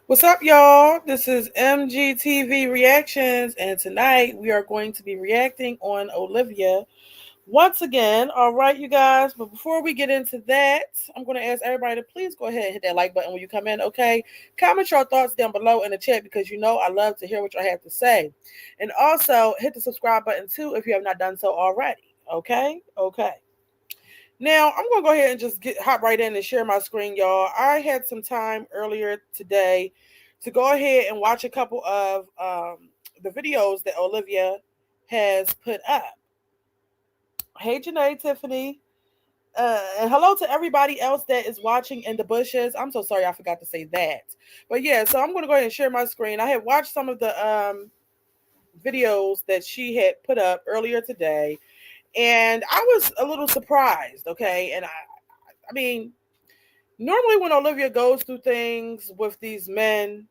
What's up, y'all? This is MGTV Reactions, and tonight we are going to be reacting on Olivia once again. All right, you guys, but before we get into that, I'm going to ask everybody to please go ahead and hit that like button when you come in, okay? Comment your thoughts down below in the chat because you know I love to hear what y'all have to say. And also hit the subscribe button too if you have not done so already, okay? Okay. Now I'm gonna go ahead and just hop right in and share my screen, y'all. I had some time earlier today to go ahead and watch a couple of the videos that Olivia has put up. Hey, Janae, Tiffany, and hello to everybody else that is watching in the bushes. I'm so sorry I forgot to say that, but yeah. So I'm gonna go ahead and share my screen. I had watched some of the videos that she had put up earlier today, and I was a little surprised. Okay, and I mean, normally when Olivia goes through things with these men,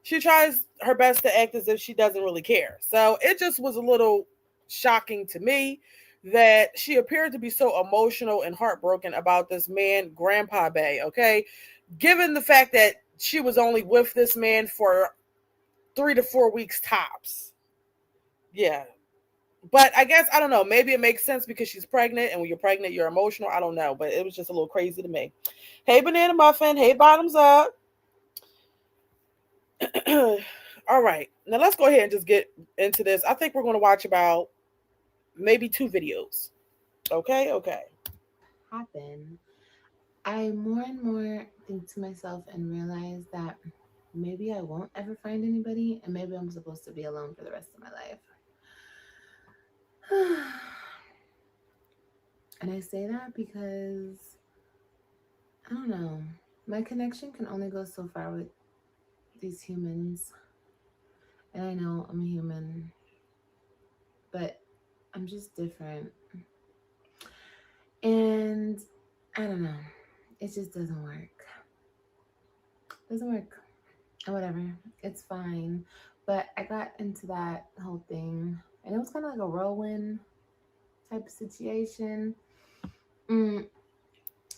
she tries her best to act as if she doesn't really care. So it just was a little shocking to me that she appeared to be so emotional and heartbroken about this man, Grandpa Bay, okay? Given the fact that she was only with this man for 3 to 4 weeks tops. Yeah. But I guess, I don't know, maybe it makes sense because she's pregnant, and when you're pregnant, you're emotional. I don't know, but it was just a little crazy to me. Hey, Banana Muffin. Hey, Bottoms Up. All right. Now let's go ahead and just get into this. I think we're going to watch about maybe two videos. Okay. Okay. Happen, I more and more think to myself and realize that maybe I won't ever find anybody and maybe I'm supposed to be alone for the rest of my life. And I say that because I don't know. My connection can only go so far with these humans. And I know I'm a human, but I'm just different. And I don't know. It just doesn't work. Doesn't work. Whatever. It's fine. But I got into that whole thing, and it was kind of like a whirlwind type of situation. Mm,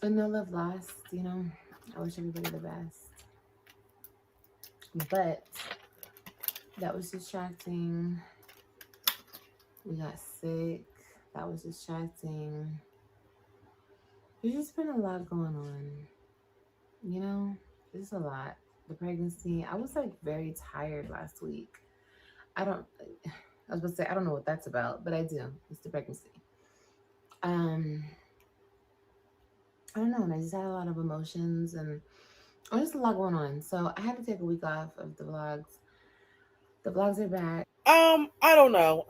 and no love lost. I wish everybody the best. But that was distracting. We got sick. That was distracting. There's just been a lot going on. You know, it's a lot. The pregnancy. I was like very tired last week. I don't. I was about to say I don't know what that's about, but I do. It's the pregnancy. Um, I don't know. And I just had a lot of emotions and just a lot going on. So I had to take a week off of the vlogs. The vlogs are back. I don't know.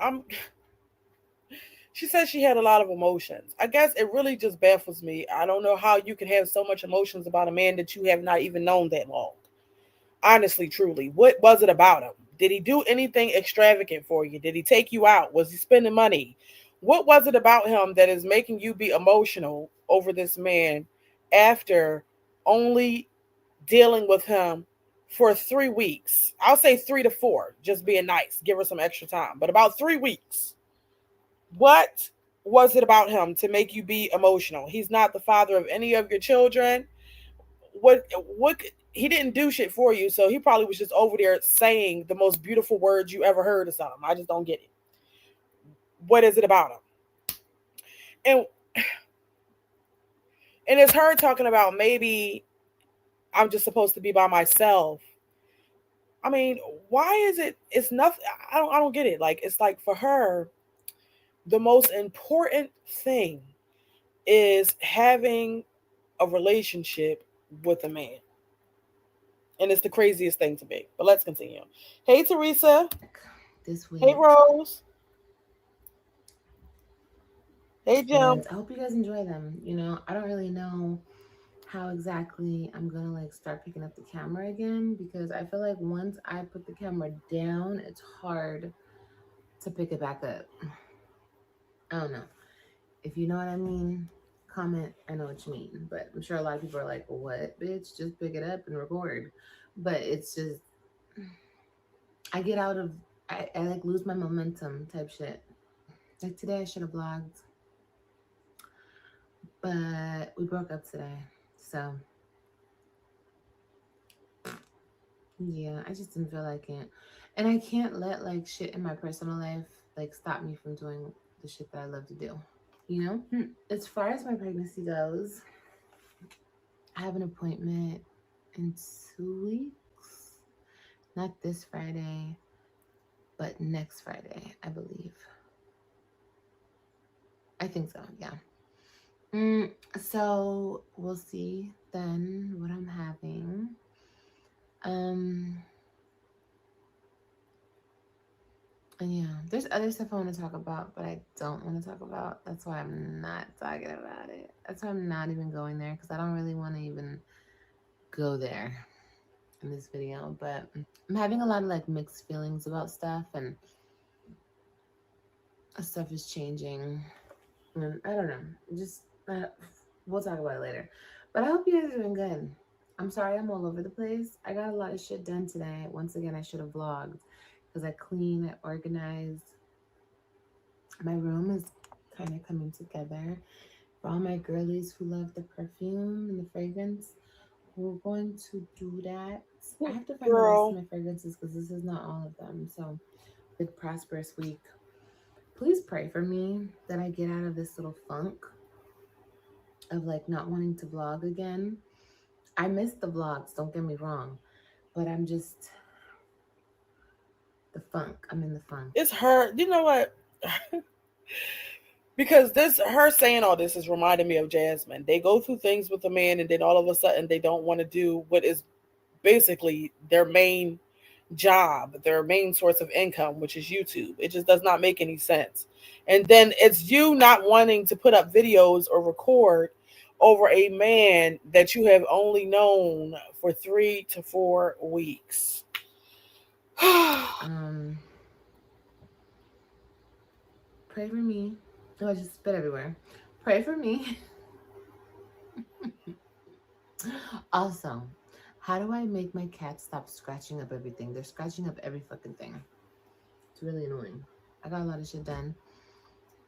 She said she had a lot of emotions. I guess it really just baffles me. I don't know how you can have so much emotions about a man that you have not even known that long. Honestly, truly, what was it about him? Did he do anything extravagant for you? Did he take you out? Was he spending money? What was it about him that is making you be emotional over this man after only dealing with him for 3 weeks? I'll say 3 to 4, just being nice, give her some extra time, but about 3 weeks. What was it about him to make you be emotional? He's not the father of any of your children. What he didn't do shit for you, so he probably was just over there saying the most beautiful words you ever heard or something. I just don't get it. What is it about him? And it's her talking about maybe I'm just supposed to be by myself. I mean, why is it? It's nothing. I don't get it. Like, it's like for her, the most important thing is having a relationship with a man, and it's the craziest thing to be. But let's continue. Hey, Teresa. This Hey, week. Rose. Hey, And Jim. I hope you guys enjoy them. I don't really know how exactly I'm gonna like start picking up the camera again because I feel like once I put the camera down, it's hard to pick it back up. I don't know. If you know what I mean, comment. I know what you mean, but I'm sure a lot of people are like, "What, bitch? Just pick it up and record." But it's just I get out of I like lose my momentum type shit. Like today, I should have vlogged, but we broke up today, so Yeah, I just didn't feel like it. And I can't let like shit in my personal life like stop me from doing the shit that I love to do. You know? As far as my pregnancy goes, I have an appointment in 2 weeks. Not this Friday, but next Friday, I believe. I think so, yeah. So we'll see then what I'm having. Um, and yeah, there's other stuff I want to talk about, but I don't want to talk about. That's why I'm not talking about it. That's why I'm not even going there because I don't really want to even go there in this video. But I'm having a lot of like mixed feelings about stuff, and stuff is changing. And I don't know. Just we'll talk about it later. But I hope you guys are doing good. I'm sorry I'm all over the place. I got a lot of shit done today. Once again, I should have vlogged because I cleaned, I organized. My room is kind of coming together. For all my girlies who love the perfume and the fragrance, we're going to do that. I have to find the rest of Girl, my fragrances because this is not all of them. So, big prosperous week. Please pray for me that I get out of this little funk of like not wanting to vlog again. I miss the vlogs, don't get me wrong, but I'm just the funk. I'm in the funk. it's her. You know what? Because this, her saying all this is reminding me of Jasmine. They go through things with a man, and then all of a sudden they don't want to do what is basically their main job, their main source of income, which is YouTube. It just does not make any sense. And then it's you not wanting to put up videos or record over a man that you have only known for 3 to 4 weeks. Um, Pray for me. Oh, I just spit everywhere. Pray for me. Also, how do I make my cat stop scratching up everything? They're scratching up every fucking thing. It's really annoying. I got a lot of shit done.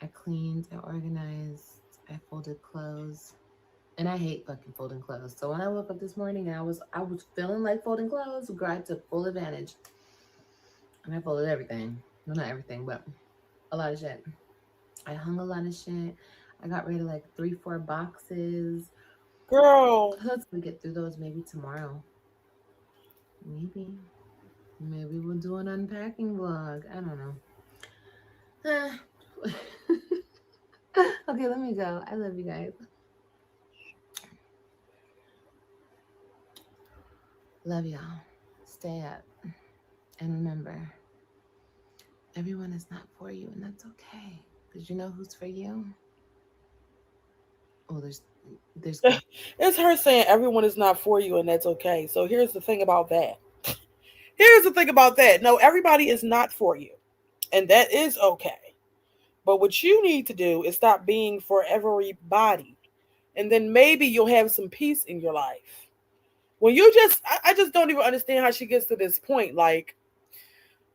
I cleaned, I organized, I folded clothes. And I hate fucking folding clothes. So when I woke up this morning and I was feeling like folding clothes, girl, I took full advantage. And I folded everything. Well, not everything, but a lot of shit. I hung a lot of shit. I got rid of like 3, 4 boxes. Girl, Let's get through those maybe tomorrow. Maybe. Maybe we'll do an unpacking vlog. I don't know. Okay, let me go. I love you guys. Love y'all. Stay up. And remember, everyone is not for you, and that's okay. Because you know who's for you? Oh, there's God. it's her saying everyone is not for you, and that's okay. So here's the thing about that. Here's the thing about that. No, everybody is not for you, and that is okay. But what you need to do is stop being for everybody. And then maybe you'll have some peace in your life. When you just, I just don't even understand how she gets to this point. Like,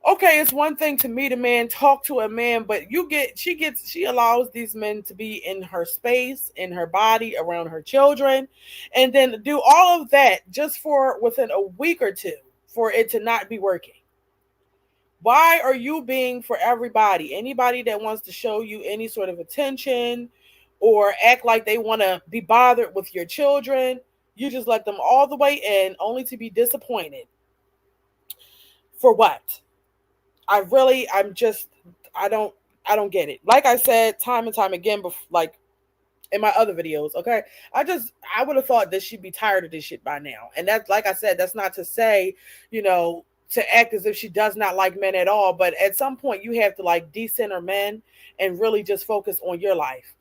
okay, it's one thing to meet a man, talk to a man, but she allows these men to be in her space, in her body, around her children, and then do all of that just for within a week or two for it to not be working. Why are you being for everybody? Anybody that wants to show you any sort of attention or act like they want to be bothered with your children, you just let them all the way in only to be disappointed. For what? I'm just, I don't, I don't get it. Like I said, time and time again, like in my other videos, okay? I would have thought that she'd be tired of this shit by now. And that's, like I said, that's not to say, to act as if she does not like men at all. But at some point, you have to like decenter men and really just focus on your life.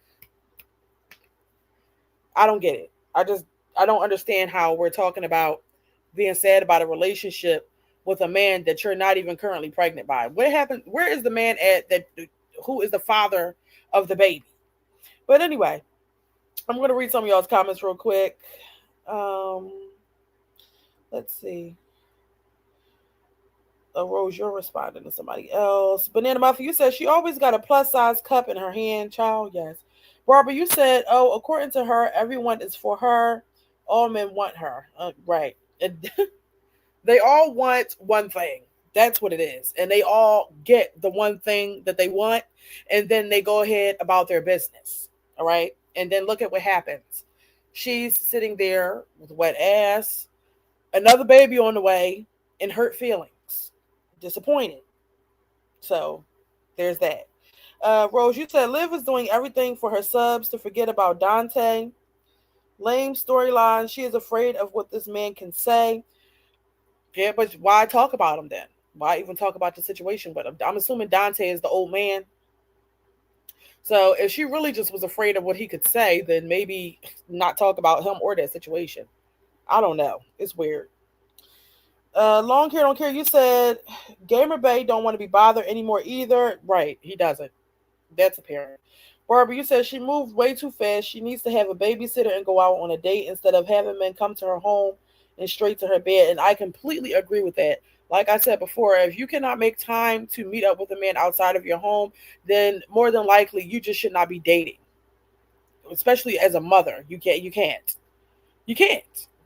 I don't get it. I don't understand how we're talking about being sad about a relationship with a man that you're not even currently pregnant by. What happened? Where is the man at that? Who is the father of the baby? But anyway, I'm going to read some of y'all's comments real quick. Um, let's see. Rose, you're responding to somebody else. Banana Muffin, you said she always got a plus size cup in her hand. Child, yes. Barbara, you said, oh, according to her, everyone is for her. All men want her. Right. They all want one thing. That's what it is. And they all get the one thing that they want. And then they go ahead about their business. All right. And then look at what happens. She's sitting there with wet ass, another baby on the way, and hurt feelings. Disappointed. So there's that. Rose, you said Liv is doing everything for her subs to forget about Dante. Lame storyline. She is afraid of what this man can say. Yeah, but why talk about him then? Why even talk about the situation with him? I'm assuming Dante is the old man. So if she really just was afraid of what he could say, then maybe not talk about him or that situation. I don't know. It's weird. Long hair don't care. You said Gamer Bay don't want to be bothered anymore either. Right, he doesn't. That's apparent. Barbara, you said she moved way too fast. She needs to have a babysitter and go out on a date instead of having men come to her home and straight to her bed. And I completely agree with that. Like I said before, if you cannot make time to meet up with a man outside of your home, then more than likely you just should not be dating. Especially as a mother, you can't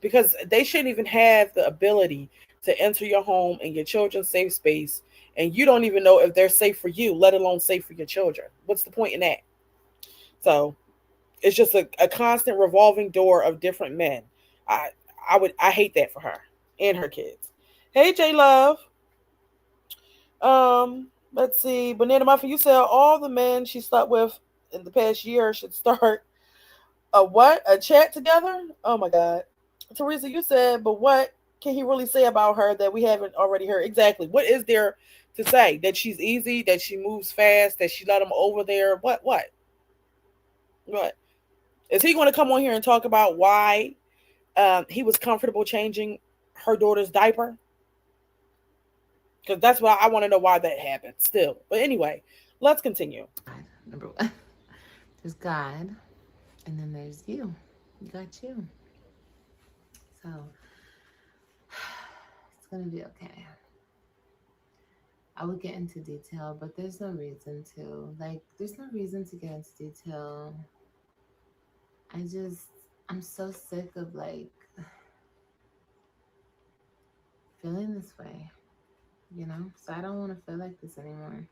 because they shouldn't even have the ability to enter your home and your children's safe space, and you don't even know if they're safe for you, let alone safe for your children. What's the point in that? So it's just a constant revolving door of different men. I I hate that for her and her kids. Hey J Love. Let's see. Banana Muffin, you said all the men she slept with in the past year should start a what? A chat together? Oh my god. Teresa, you said, but what can he really say about her that we haven't already heard? Exactly. What is there to say? That she's easy, that she moves fast, that she let him over there? What? Is he going to come on here and talk about why he was comfortable changing her daughter's diaper? Because that's why I want to know why that happened still. But anyway, let's continue. God, number one. There's God, and then there's you. You got you. So it's gonna be okay. I would get into detail, but there's no reason to. Like, there's no reason to get into detail. I just, I'm so sick of like feeling this way, you know? So I don't want to feel like this anymore.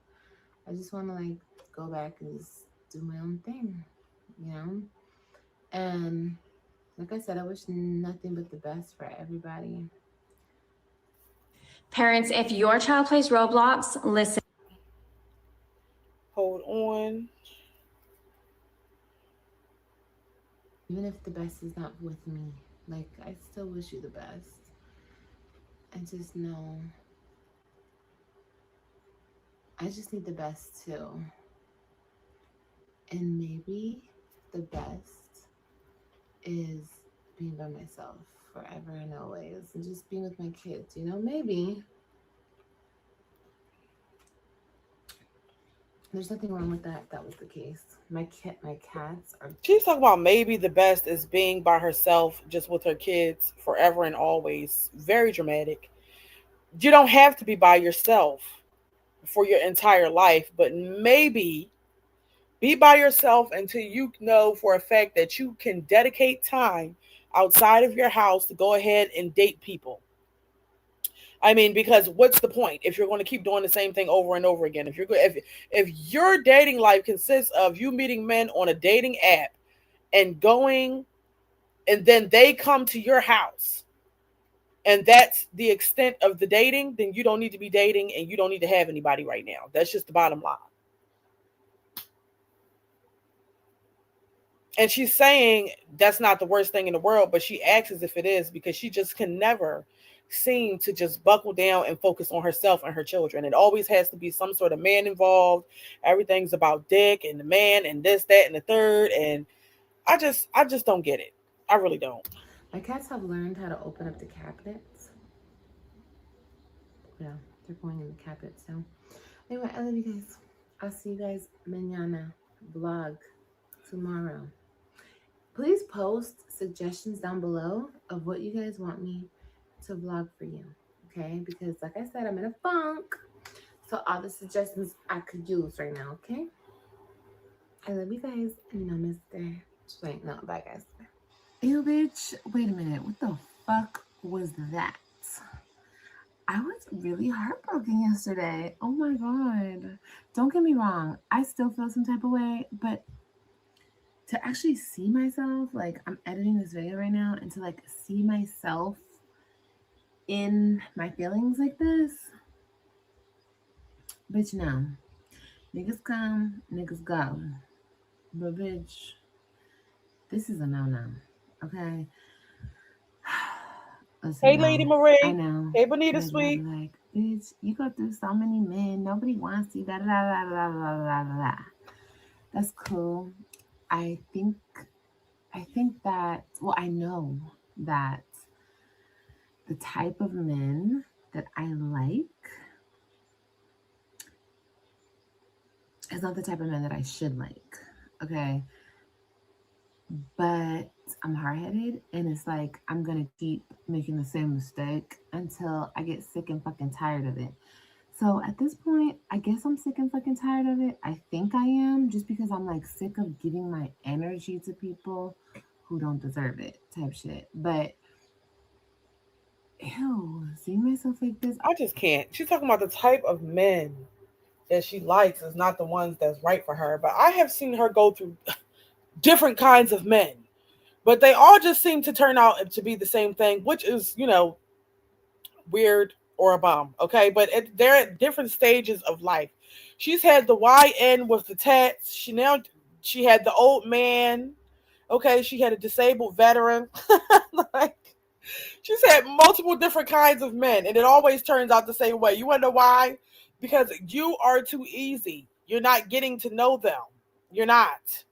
I just want to like go back and just do my own thing, you know? And like I said, I wish nothing but the best for everybody. Parents, if your child plays Roblox, listen. Hold on. Even if the best is not with me, like I still wish you the best. I just know, I just need the best too. And maybe the best is being by myself forever and always and just being with my kids, you know? Maybe there's nothing wrong with that if that was the case. My cats are She's talking about maybe the best is being by herself, just with her kids forever and always. Very dramatic. You don't have to be by yourself for your entire life, but maybe be by yourself until you know for a fact that you can dedicate time outside of your house to go ahead and date people. I mean, because what's the point if you're going to keep doing the same thing over and over again? If your dating life consists of you meeting men on a dating app and going, and then they come to your house, and that's the extent of the dating, then you don't need to be dating and you don't need to have anybody right now. That's just the bottom line. And she's saying that's not the worst thing in the world, but she acts as if it is because she just can never seem to just buckle down and focus on herself and her children. It always has to be some sort of man involved. Everything's about dick and the man and this, that, and the third. And I just don't get it. I really don't. my cats have learned how to open up the cabinets. Yeah, they're going in the cabinets now. Anyway, I love you guys. I'll see you guys mañana vlog tomorrow. Please post suggestions down below of what you guys want me to vlog for you. Okay? Because like I said, I'm in a funk. So all the suggestions I could use right now, okay? I love you guys. Namaste. Wait, no, bye guys. Ew, bitch. Wait a minute. What the fuck was that? I was really heartbroken yesterday. Oh my god. Don't get me wrong. I still feel some type of way, but to actually see myself, like I'm editing this video right now, and to like see myself in my feelings like this, bitch, no. Niggas come, niggas go. But bitch, this is a no-no. Okay? Listen, Hey, Lady y'all. I Marie. know. Hey, Bonita Niggas gonna be Sweet. like, bitch, you go through so many men. Nobody wants you. Da da da da da da da da. That's cool. I think that, well, I know that the type of men that I like is not the type of men that I should like. Okay. But I'm hard headed, and it's like I'm gonna keep making the same mistake until I get sick and fucking tired of it. So at this point, I guess I'm sick and fucking tired of it. I think I am, just because I'm like sick of giving my energy to people who don't deserve it, type shit. But ew, seeing myself like this, I just can't. She's talking about the type of men that she likes is not the ones that's right for her. But I have seen her go through different kinds of men, but they all just seem to turn out to be the same thing, which is, weird or a bomb. Okay, but they're at different stages of life. She's had the YN with the tats. She had the old man. Okay, she had a disabled veteran. Like, she's had multiple different kinds of men, and it always turns out the same way. You want to know why? Because you are too easy. You're not getting to know them. You're not.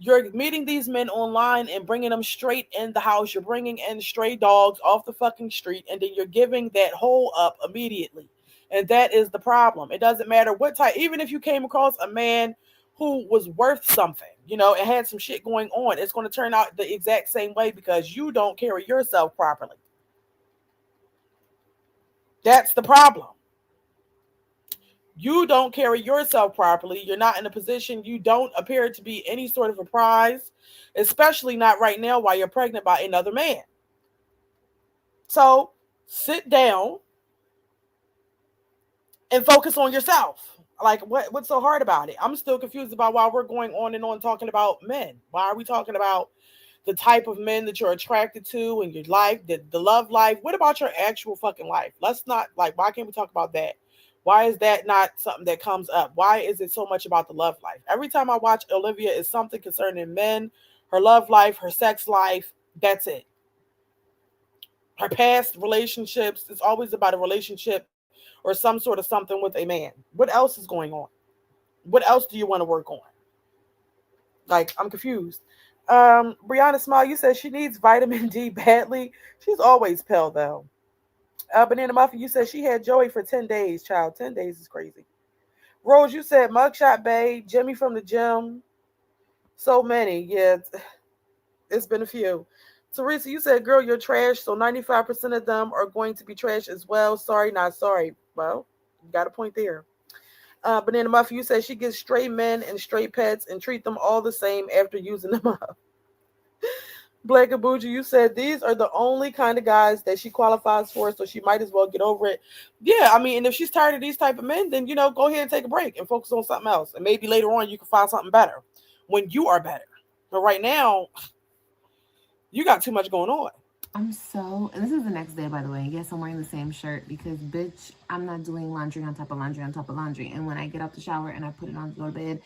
You're meeting these men online and bringing them straight in the house. You're bringing in stray dogs off the fucking street, and then you're giving that hole up immediately. And that is the problem. It doesn't matter what type, even if you came across a man who was worth something, and had some shit going on, it's going to turn out the exact same way because you don't carry yourself properly. That's the problem. You don't carry yourself properly. You're not in a position. You don't appear to be any sort of a prize, especially not right now while you're pregnant by another man. So sit down and focus on yourself. Like, what's so hard about it? I'm still confused about why we're going on and on talking about men. Why are we talking about the type of men that you're attracted to in your life, the love life? What about your actual fucking life? Let's not, like, why can't we talk about that? Why is that not something that comes up? Why is it so much about the love life? Every time I watch Olivia, it's something concerning men, her love life, her sex life. That's it. Her past relationships. It's always about a relationship or some sort of something with a man. What else is going on? What else do you want to work on? Like, I'm confused. Brianna Smile, you said she needs vitamin D badly. She's always pale though. Banana Muffin, you said she had Joey for 10 days, child. 10 days is crazy. Rose, you said Mugshot Bay, Jimmy from the gym. So many. Yeah, it's been a few. Teresa, you said, girl, you're trash. So 95% of them are going to be trash as well. Sorry, not sorry. Well, you got a point there. Banana Muffin, you said she gets stray men and stray pets and treat them all the same after using them up. Black Abuja, you said these are the only kind of guys that she qualifies for, so she might as well get over it. Yeah, I mean, and if she's tired of these type of men, then go ahead and take a break and focus on something else, and maybe later on you can find something better when you are better. But right now, you got too much going on. I'm so, and this is the next day, by the way. Yes, I'm wearing the same shirt because, bitch, I'm not doing laundry on top of laundry on top of laundry. And when I get out the shower and I put it on to go to bed,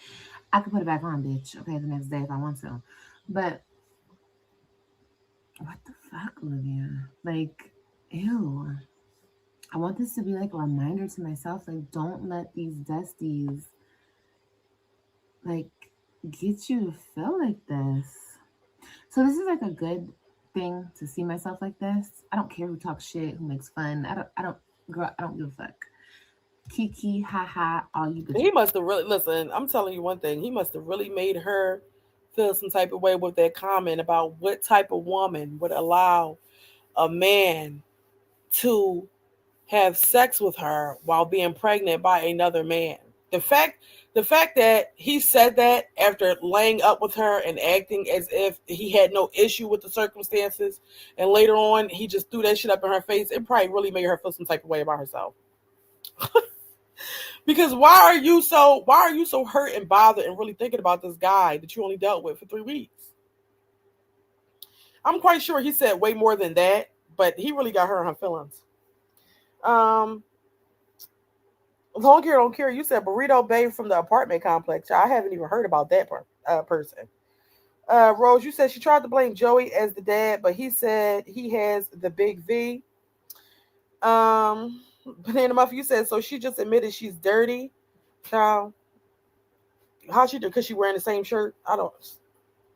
I can put it back on, bitch. Okay, the next day if I want to. But what the fuck, Olivia? Like, ew. I want this to be like a reminder to myself. Like, don't let these dusties like get you to feel like this. So this is like a good thing to see myself like this. I don't care who talks shit, who makes fun. Girl, I don't give a fuck. Kiki, haha, all you bitches. He must have really, listen. I'm telling you one thing. He must have really made her feel some type of way with that comment about what type of woman would allow a man to have sex with her while being pregnant by another man. The fact the fact that he said that after laying up with her and acting as if he had no issue with the circumstances, and later on he just threw that shit up in her face, it probably really made her feel some type of way about herself. Because why are you so hurt and bothered and really thinking about this guy that you only dealt with for 3 weeks? I'm quite sure he said way more than that, but he really got her in her feelings. Um, Long Care Don't Care, you said Burrito Babe from the apartment complex. I haven't even heard about that person. Rose, you said she tried to blame Joey as the dad, but he said he has the big V. Banana Muffin, you said so she just admitted she's dirty. Child, how she do? Because she wearing the same shirt? I don't.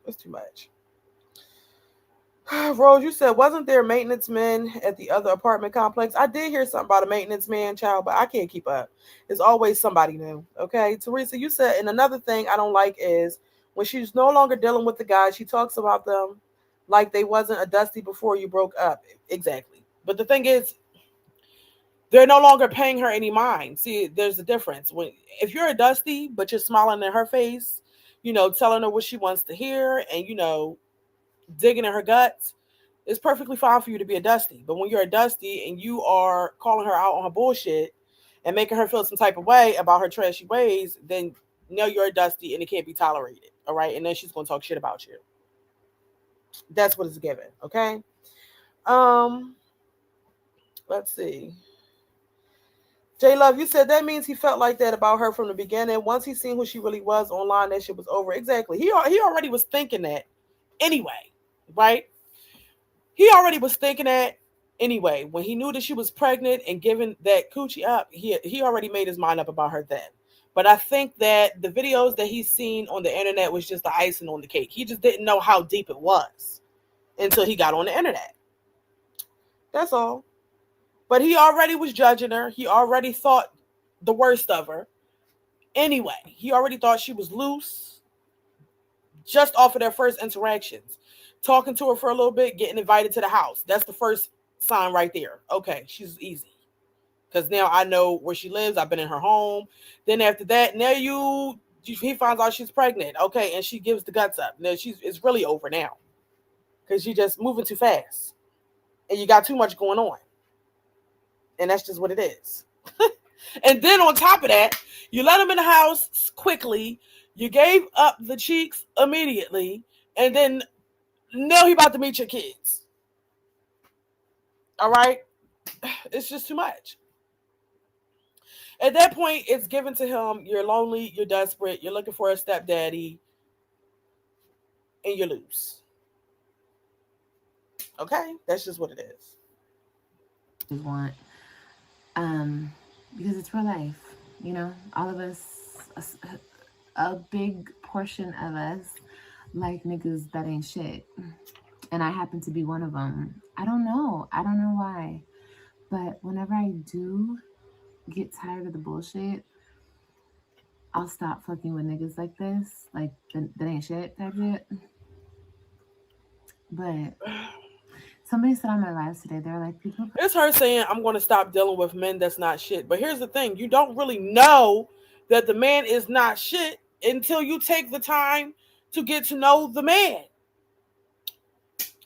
It's too much. Rose, you said wasn't there maintenance men at the other apartment complex? I did hear something about a maintenance man, child, but I can't keep up. There's always somebody new. Okay, Teresa, you said, and another thing I don't like is when she's no longer dealing with the guy, she talks about them like they wasn't a dusty before you broke up. Exactly. But the thing is, they're no longer paying her any mind. See, there's a difference. When if you're a dusty, but you're smiling in her face, telling her what she wants to hear, and digging in her guts, it's perfectly fine for you to be a dusty. But when you're a dusty and you are calling her out on her bullshit and making her feel some type of way about her trashy ways, then you're a dusty and it can't be tolerated. All right. And then she's gonna talk shit about you. That's what it's given. Okay. Um, let's see. J Love, you said that means he felt like that about her from the beginning. Once he seen who she really was online, that shit was over. Exactly. He already was thinking that anyway, right? He already was thinking that anyway. When he knew that she was pregnant and giving that coochie up, he already made his mind up about her then. But I think that the videos that he's seen on the internet was just the icing on the cake. He just didn't know how deep it was until he got on the internet. That's all. But he already was judging her. He already thought the worst of her. Anyway, he already thought she was loose just off of their first interactions. Talking to her for a little bit, getting invited to the house. That's the first sign right there. Okay, she's easy. Because now I know where she lives. I've been in her home. Then after that, now he finds out she's pregnant. Okay, and she gives the guts up. Now it's really over now. Because you're just moving too fast. And you got too much going on. And that's just what it is. And then on top of that, you let him in the house quickly. You gave up the cheeks immediately. And then now he about to meet your kids. All right? It's just too much. At that point, it's given to him. You're lonely. You're desperate. You're looking for a stepdaddy. And you're loose. Okay? That's just what it is. We want, because it's real life, all of us, a big portion of us like niggas that ain't shit. And I happen to be one of them. I don't know why. But whenever I do get tired of the bullshit, I'll stop fucking with niggas like this. Like, that ain't shit type shit. But somebody said on my live today, they're like, people. It's her saying, I'm going to stop dealing with men that's not shit. But here's the thing. You don't really know that the man is not shit until you take the time to get to know the man.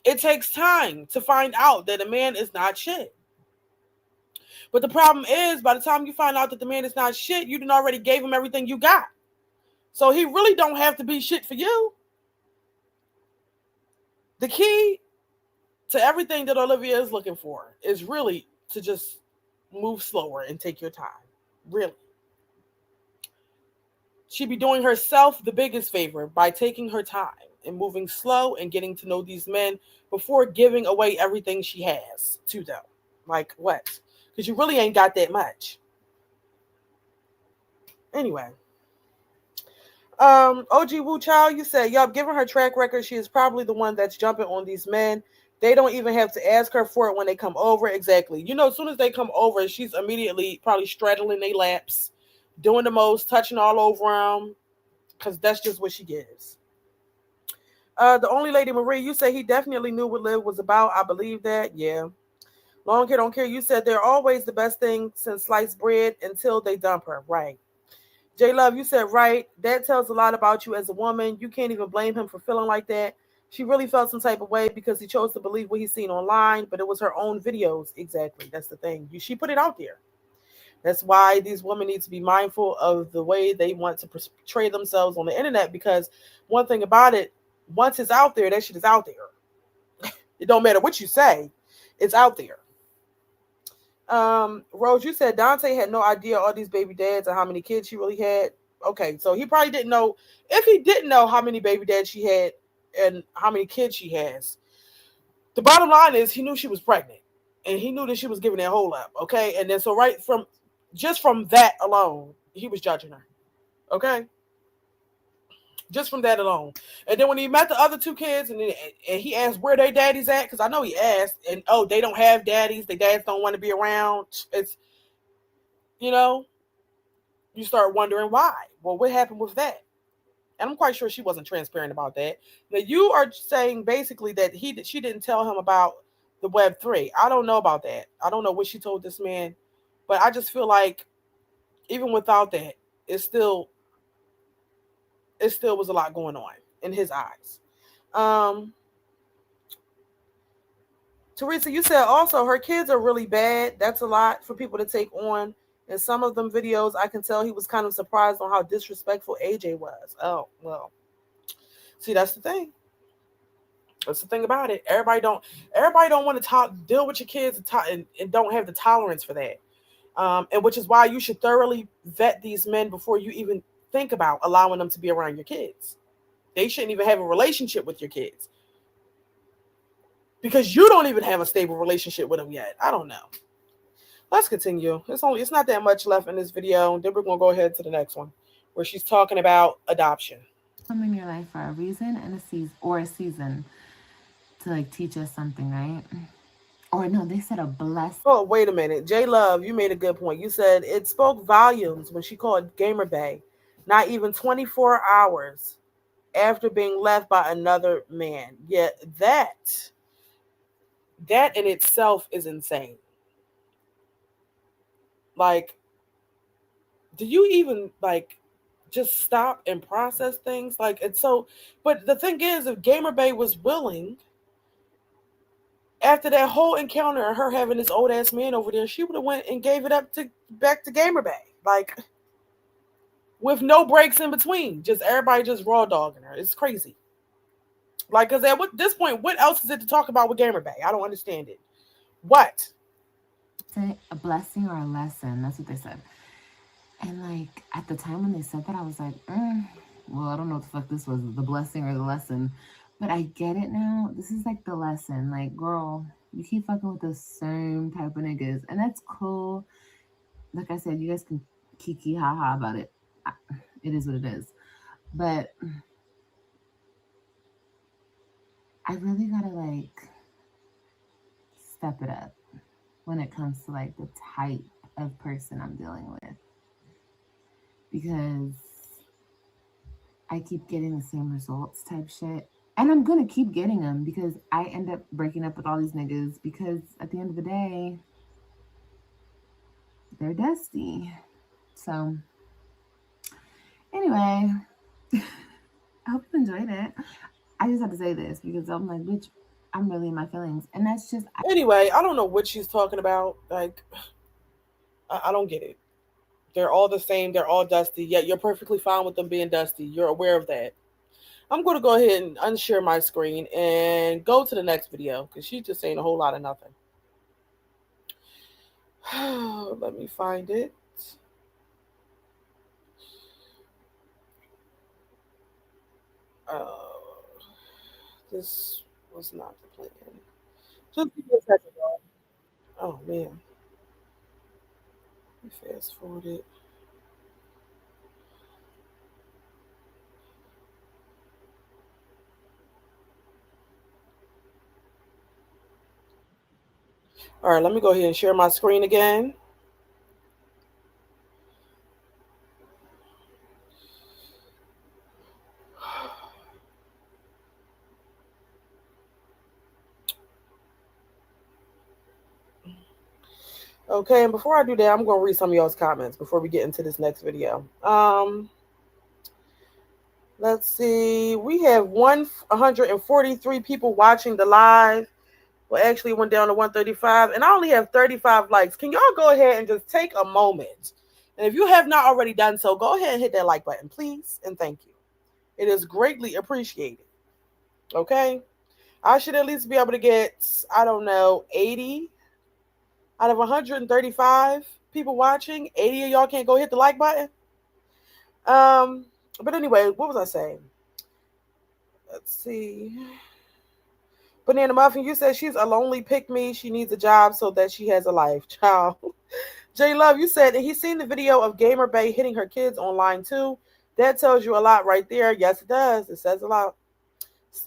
It takes time to find out that a man is not shit. But the problem is, by the time you find out that the man is not shit, you done already gave him everything you got. So he really don't have to be shit for you. The key to everything that Olivia is looking for is really to just move slower and take your time. Really. She'd be doing herself the biggest favor by taking her time and moving slow and getting to know these men before giving away everything she has to them. Like what? Because you really ain't got that much. Anyway. OG Wu Chow, you said, yup, given her track record, she is probably the one that's jumping on these men. They don't even have to ask her for it when they come over. Exactly. As soon as they come over, she's immediately probably straddling their laps, doing the most, touching all over them, because that's just what she gives. The only lady, Marie, you say he definitely knew what Liv was about. I believe that. Yeah. Long Care Don't Care, you said they're always the best thing since sliced bread until they dump her. Right. J Love, you said right. That tells a lot about you as a woman. You can't even blame him for feeling like that. She really felt some type of way because he chose to believe what he's seen online, but it was her own videos. Exactly. That's the thing. She put it out there. That's why these women need to be mindful of the way they want to portray themselves on the internet because one thing about it, once it's out there, that shit is out there. It don't matter what you say, it's out there. Rose, you said Dante had no idea all these baby dads and how many kids she really had. Okay, so he probably didn't know. If he didn't know how many baby dads she had and how many kids she has, the bottom line is he knew she was pregnant and he knew that she was giving that whole up. Okay, and then so right from just from that alone, he was judging her. Okay, just from that alone. And then when he met the other two kids and he asked where their daddies at, because I know he asked, and oh, they don't have daddies. Their dads don't want to be around. It's you know, you start wondering why. Well, what happened with that? And I'm quite sure she wasn't transparent about that. Now you are saying basically that she didn't tell him about the Web3. I don't know about that. I don't know what she told this man, but I just feel like even without that, it still it still was a lot going on in his eyes. Um, Teresa, you said also her kids are really bad. That's a lot for people to take on. In some of them videos, I can tell he was kind of surprised on how disrespectful AJ was. Oh, well. See, that's the thing. That's the thing about it. Everybody don't want to talk deal with your kids and don't have the tolerance for that. And which is why you should thoroughly vet these men before you even think about allowing them to be around your kids. They shouldn't even have a relationship with your kids because you don't even have a stable relationship with them yet. I don't know. Let's continue. It's not that much left in this video. Then we're gonna go ahead to the next one, where she's talking about adoption. Come in your life for a reason and a season to like teach us something, right? Or no, they said a blessing. Oh, wait a minute. J Love, you made a good point. You said it spoke volumes when she called Gamer Bay, not even 24 hours after being left by another man. Yet that in itself is insane. Like, do you even like just stop and process things? Like, it's so. But the thing is, if Gamer Bay was willing, after that whole encounter and her having this old ass man over there, she would have went and gave it up to back to Gamer Bay. Like with no breaks in between. Just everybody just raw dogging her. It's crazy. Like, cause at this point, what else is it to talk about with Gamer Bay? I don't understand it. What? A blessing or a lesson. That's what they said. And like at the time when they said that, I was like, well, I don't know what the fuck this was, the blessing or the lesson. But I get it now. This is like the lesson. Like, girl, you keep fucking with the same type of niggas. And that's cool. Like I said, you guys can kiki haha about it. It is what it is. But I really gotta like step it up when it comes to like the type of person I'm dealing with. Because I keep getting the same results type shit. And I'm gonna keep getting them because I end up breaking up with all these niggas because at the end of the day, they're dusty. So anyway, I hope you enjoyed it. I just have to say this because I'm like, bitch, I'm really in my feelings. And that's just Anyway, I don't know what she's talking about. Like, I don't get it. They're all the same. They're all dusty. Yet you're perfectly fine with them being dusty. You're aware of that. I'm going to go ahead and unshare my screen and go to the next video because she's just saying a whole lot of nothing. Let me find it. Uh, this was not the plan. Just give me a second, y'all. Oh man, let me fast forward it. All right, let me go ahead and share my screen again. Okay, and before I do that, I'm gonna read some of y'all's comments before we get into this next video. Let's see. We have 143 people watching the live. Well, actually, it went down to 135, and I only have 35 likes. Can y'all go ahead and just take a moment? And if you have not already done so, go ahead and hit that like button, please, and thank you. It is greatly appreciated. Okay? I should at least be able to get, I don't know, 80 out of 135 people watching. 80 of y'all can't go hit the like button. Um, but anyway, what was I saying? Let's see. Banana Muffin, you said she's a lonely pick me. She needs a job so that she has a life. Child. J Love, you said that he's seen the video of Gamer Bay hitting her kids online too. That tells you a lot right there. Yes, it does. It says a lot.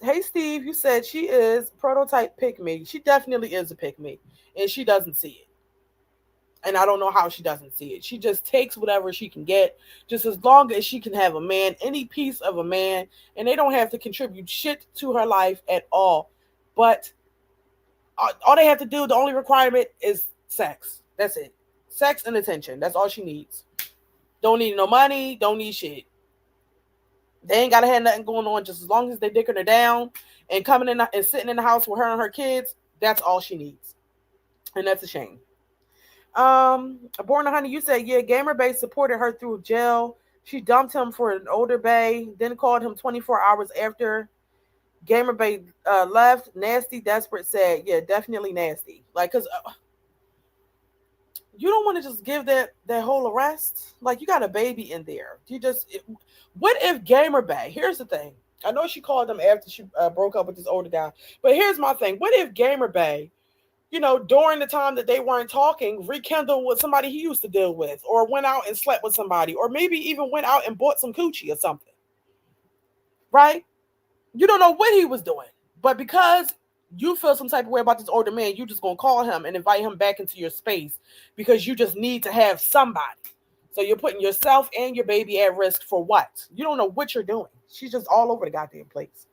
Hey, Steve, you said she is prototype pick me. She definitely is a pick me, and she doesn't see it. And I don't know how she doesn't see it. She just takes whatever she can get, just as long as she can have a man, any piece of a man, and they don't have to contribute shit to her life at all. But all they have to do, the only requirement is sex. That's it. Sex and attention. That's all she needs. Don't need no money. Don't need shit. They ain't gotta have nothing going on. Just as long as they dicking her down and coming in and sitting in the house with her and her kids, that's all she needs. And that's a shame. Born to Honey, you said, yeah, Gamer Bay supported her through jail. She dumped him for an older Bay, then called him 24 hours after. Gamer Bay left. Nasty, desperate, said, yeah, definitely nasty. Like, because you don't want to just give that whole arrest. Like, you got a baby in there. What if Gamer Bay, here's the thing. I know she called him after she broke up with this older guy. But here's my thing. What if Gamer Bay, during the time that they weren't talking, rekindled with somebody he used to deal with, or went out and slept with somebody, or maybe even went out and bought some coochie or something, right? You don't know what he was doing, but because you feel some type of way about this older man, you just gonna call him and invite him back into your space because you just need to have somebody. So you're putting yourself and your baby at risk for what? You don't know what you're doing. She's just all over the goddamn place.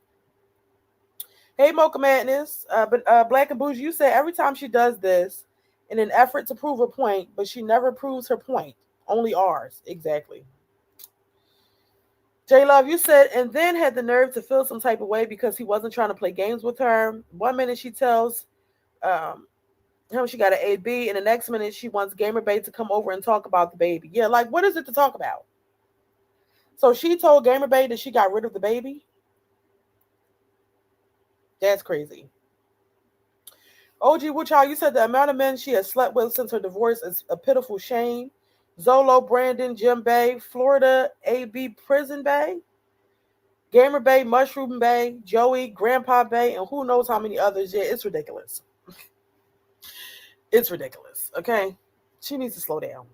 Hey, Mocha Madness. But Black and Bougie, you said every time she does this in an effort to prove a point, but she never proves her point. Only ours. Exactly. J Love, you said, and then had the nerve to feel some type of way because he wasn't trying to play games with her. One minute she tells um, him she got an AB, and the next minute she wants Gamer Bay to come over and talk about the baby. Yeah, like, what is it to talk about? So she told Gamer Bay that she got rid of the baby? That's crazy. OG Wuchow, you said the amount of men she has slept with since her divorce is a pitiful shame. Zolo, Brandon, Jim Bay, Florida, AB Prison Bay, Gamer Bay, Mushroom Bay, Joey, Grandpa Bay, and who knows how many others. Yeah, it's ridiculous. It's ridiculous, okay? She needs to slow down.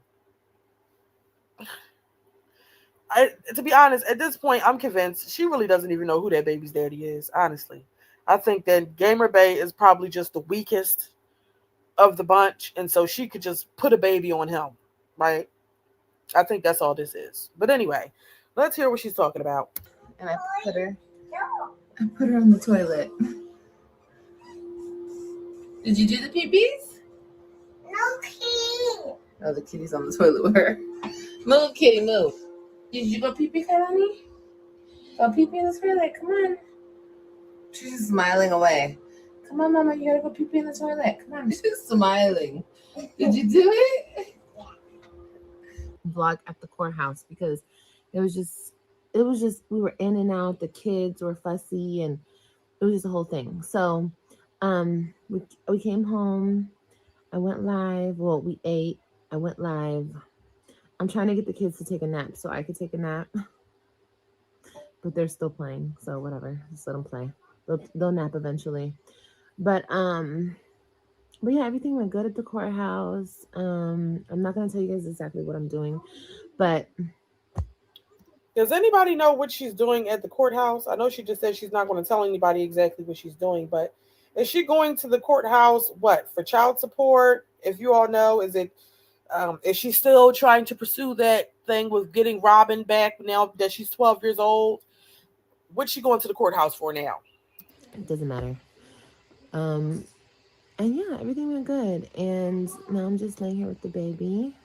To be honest, at this point, I'm convinced she really doesn't even know who that baby's daddy is, honestly. I think that Gamer Bay is probably just the weakest of the bunch, and so she could just put a baby on him, right? I think that's all this is. But anyway, let's hear what she's talking about. And I put her on the toilet. Did you do the pee-pees? No kitty. Oh, the kitty's on the toilet with her. Move, kitty, move. Did you go pee-pee, Kailani? Go pee-pee in the toilet, come on. She's just smiling away. Come on, Mama, you gotta go pee-pee in the toilet. Come on. She's smiling. Did you do it? Vlog at the courthouse because it was just we were in and out, the kids were fussy, and it was just a whole thing. So we came home, I went live, well, we ate, I went live. I'm trying to get the kids to take a nap so I could take a nap, but they're still playing, so whatever, just let them play. They'll nap eventually. But yeah, everything went good at the courthouse. I'm not gonna tell you guys exactly what I'm doing, but Does anybody know what she's doing at the courthouse? I know she just said she's not going to tell anybody exactly what she's doing, but is she going to the courthouse, what, for child support? If you all know, is she still trying to pursue that thing with getting Robin back now that she's 12 years old? What's she going to the courthouse for now? it doesn't matter. Um, And yeah, everything went good. And now I'm just laying here with the baby,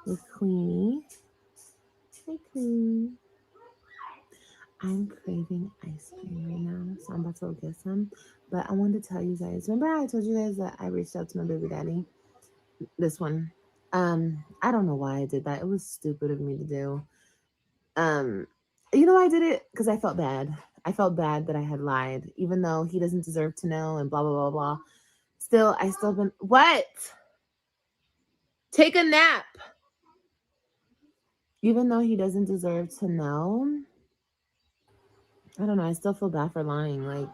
with Queenie. Hi, Queen. I'm craving ice cream right now, so I'm about to go get some. But I wanted to tell you guys. Remember, I told you guys that I reached out to my baby daddy. This one. I don't know why I did that. It was stupid of me to do. Um, you know why I did it? Because I felt bad. I felt bad that I had lied, even though he doesn't deserve to know and blah blah blah blah. Still, I still been what? Take a nap. Even though he doesn't deserve to know, I don't know. I still feel bad for lying. Like,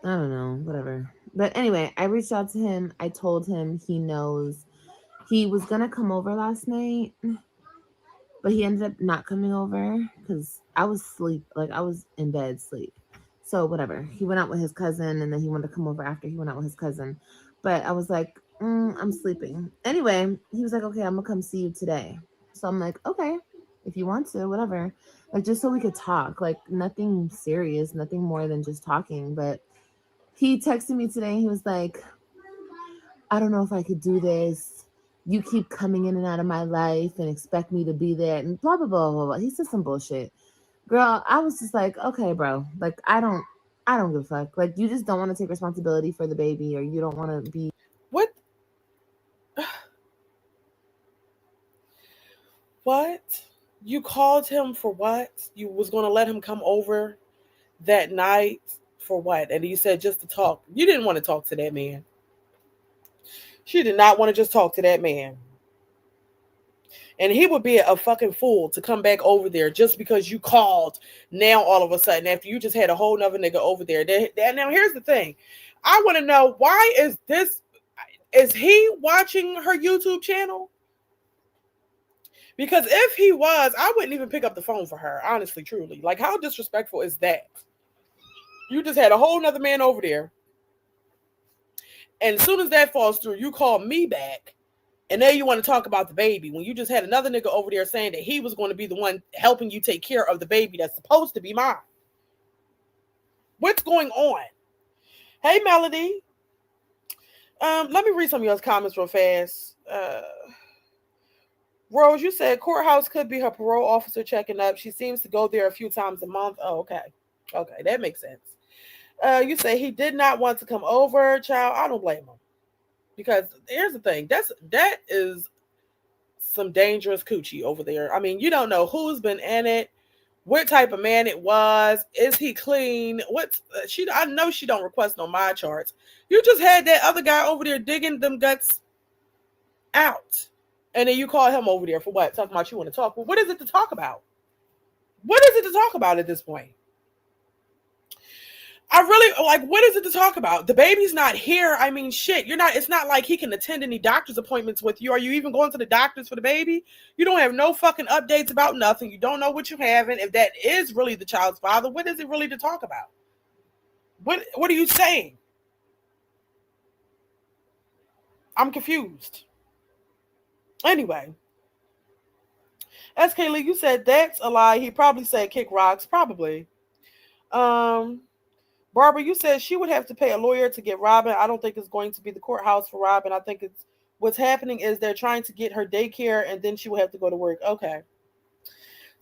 I don't know, whatever. But anyway, I reached out to him. I told him he knows. He was gonna come over last night, but he ended up not coming over because I was asleep. Like, I was in bed sleep. So whatever. He went out with his cousin, and then he wanted to come over after he went out with his cousin. But I was like, I'm sleeping. Anyway, he was like, okay, I'm gonna come see you today. So I'm like, okay, if you want to, whatever. Like, just so we could talk. Like, nothing serious, nothing more than just talking. But he texted me today, and he was like, I don't know if I could do this. You keep coming in and out of my life and expect me to be there and blah blah blah blah blah. He said some bullshit. Girl, I was just like, okay, bro. Like, I don't give a fuck. Like, you just don't want to take responsibility for the baby, or you don't want to be. What? What? You called him for what? You was going to let him come over that night for what? And you said just to talk. You didn't want to talk to that man. She did not want to just talk to that man. And he would be a fucking fool to come back over there just because you called now all of a sudden after you just had a whole nother nigga over there. Now, here's the thing. I want to know, why is this? Is he watching her YouTube channel? Because if he was, I wouldn't even pick up the phone for her, honestly, truly. Like, how disrespectful is that? You just had a whole nother man over there. And as soon as that falls through, you call me back. And now you want to talk about the baby when you just had another nigga over there saying that he was going to be the one helping you take care of the baby that's supposed to be mine. What's going on? Hey, Melody. Let me read some of your comments real fast. Rose, you said courthouse could be her parole officer checking up. She seems to go there a few times a month. Oh, okay. Okay, that makes sense. You say he did not want to come over, child. I don't blame him. Because here's the thing. That is some dangerous coochie over there. I mean, you don't know who's been in it, what type of man it was. Is he clean? What she? I know she don't request on my charts. You just had that other guy over there digging them guts out, and then you call him over there for what? Talking about you want to talk. Well, what is it to talk about? What is it to talk about at this point? I really like, what is it to talk about? The baby's not here. I mean, shit, you're not, it's not like he can attend any doctor's appointments with you. Are you even going to the doctors for the baby? You don't have no fucking updates about nothing. You don't know what you're having. If that is really the child's father, what is it really to talk about? What are you saying? I'm confused. Anyway, as Kaylee, you said that's a lie. He probably said kick rocks. Probably. Um, Barbara, you said she would have to pay a lawyer to get Robin. I don't think it's going to be the courthouse for Robin. I think it's what's happening is they're trying to get her daycare and then she will have to go to work. Okay.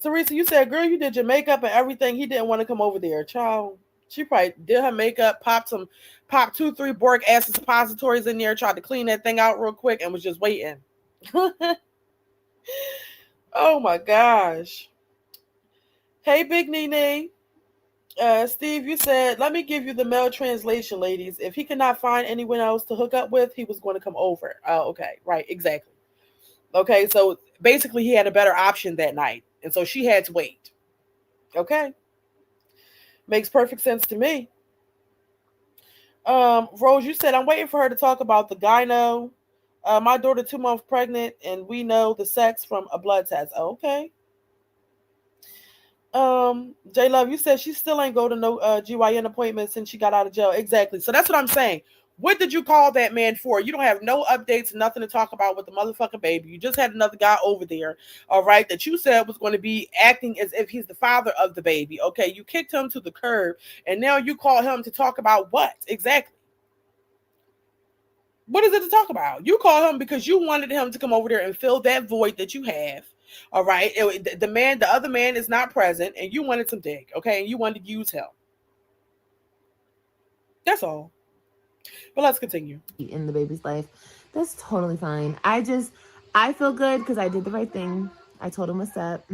Teresa, you said, girl, you did your makeup and everything. He didn't want to come over there. Child, she probably did her makeup, popped 2, 3 Boric acid suppositories in there, tried to clean that thing out real quick and was just waiting. Oh my gosh. Hey, Big Nene. Steve, you said, let me give you the male translation, ladies. If he could not find anyone else to hook up with, he was going to come over. Oh, okay. Right. Exactly. Okay. So basically, he had a better option that night. And so she had to wait. Okay. Makes perfect sense to me. Rose, you said, I'm waiting for her to talk about the gyno. My daughter 2 months pregnant, and we know the sex from a blood test. Oh, okay. J Love, you said she still ain't go to no GYN appointment since she got out of jail. Exactly. So that's what I'm saying. What did you call that man for? You don't have no updates, nothing to talk about with the motherfucking baby. You just had another guy over there, all right, that you said was going to be acting as if he's the father of the baby. Okay, you kicked him to the curb, and now you call him to talk about what? Exactly. What is it to talk about? You call him because you wanted him to come over there and fill that void that you have. All right. The other man is not present, and you wanted some dick. Okay, and you wanted to use him. That's all. But let's continue. In the baby's life, that's totally fine. I feel good because I did the right thing. I told him what's up,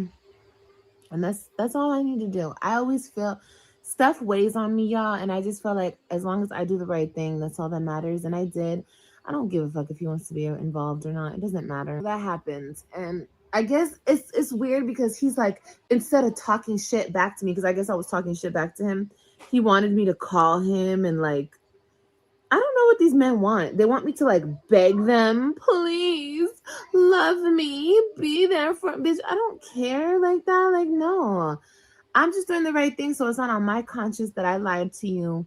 and that's all I need to do. I always feel stuff weighs on me, y'all, and I just feel like as long as I do the right thing, that's all that matters. And I did. I don't give a fuck if he wants to be involved or not. It doesn't matter. That happens, and I guess it's weird because he's like, instead of talking shit back to me, because I guess I was talking shit back to him, he wanted me to call him and like, I don't know what these men want. They want me to like beg them, please love me, be there for bitch. I don't care like that. Like, no, I'm just doing the right thing. So it's not on my conscience that I lied to you.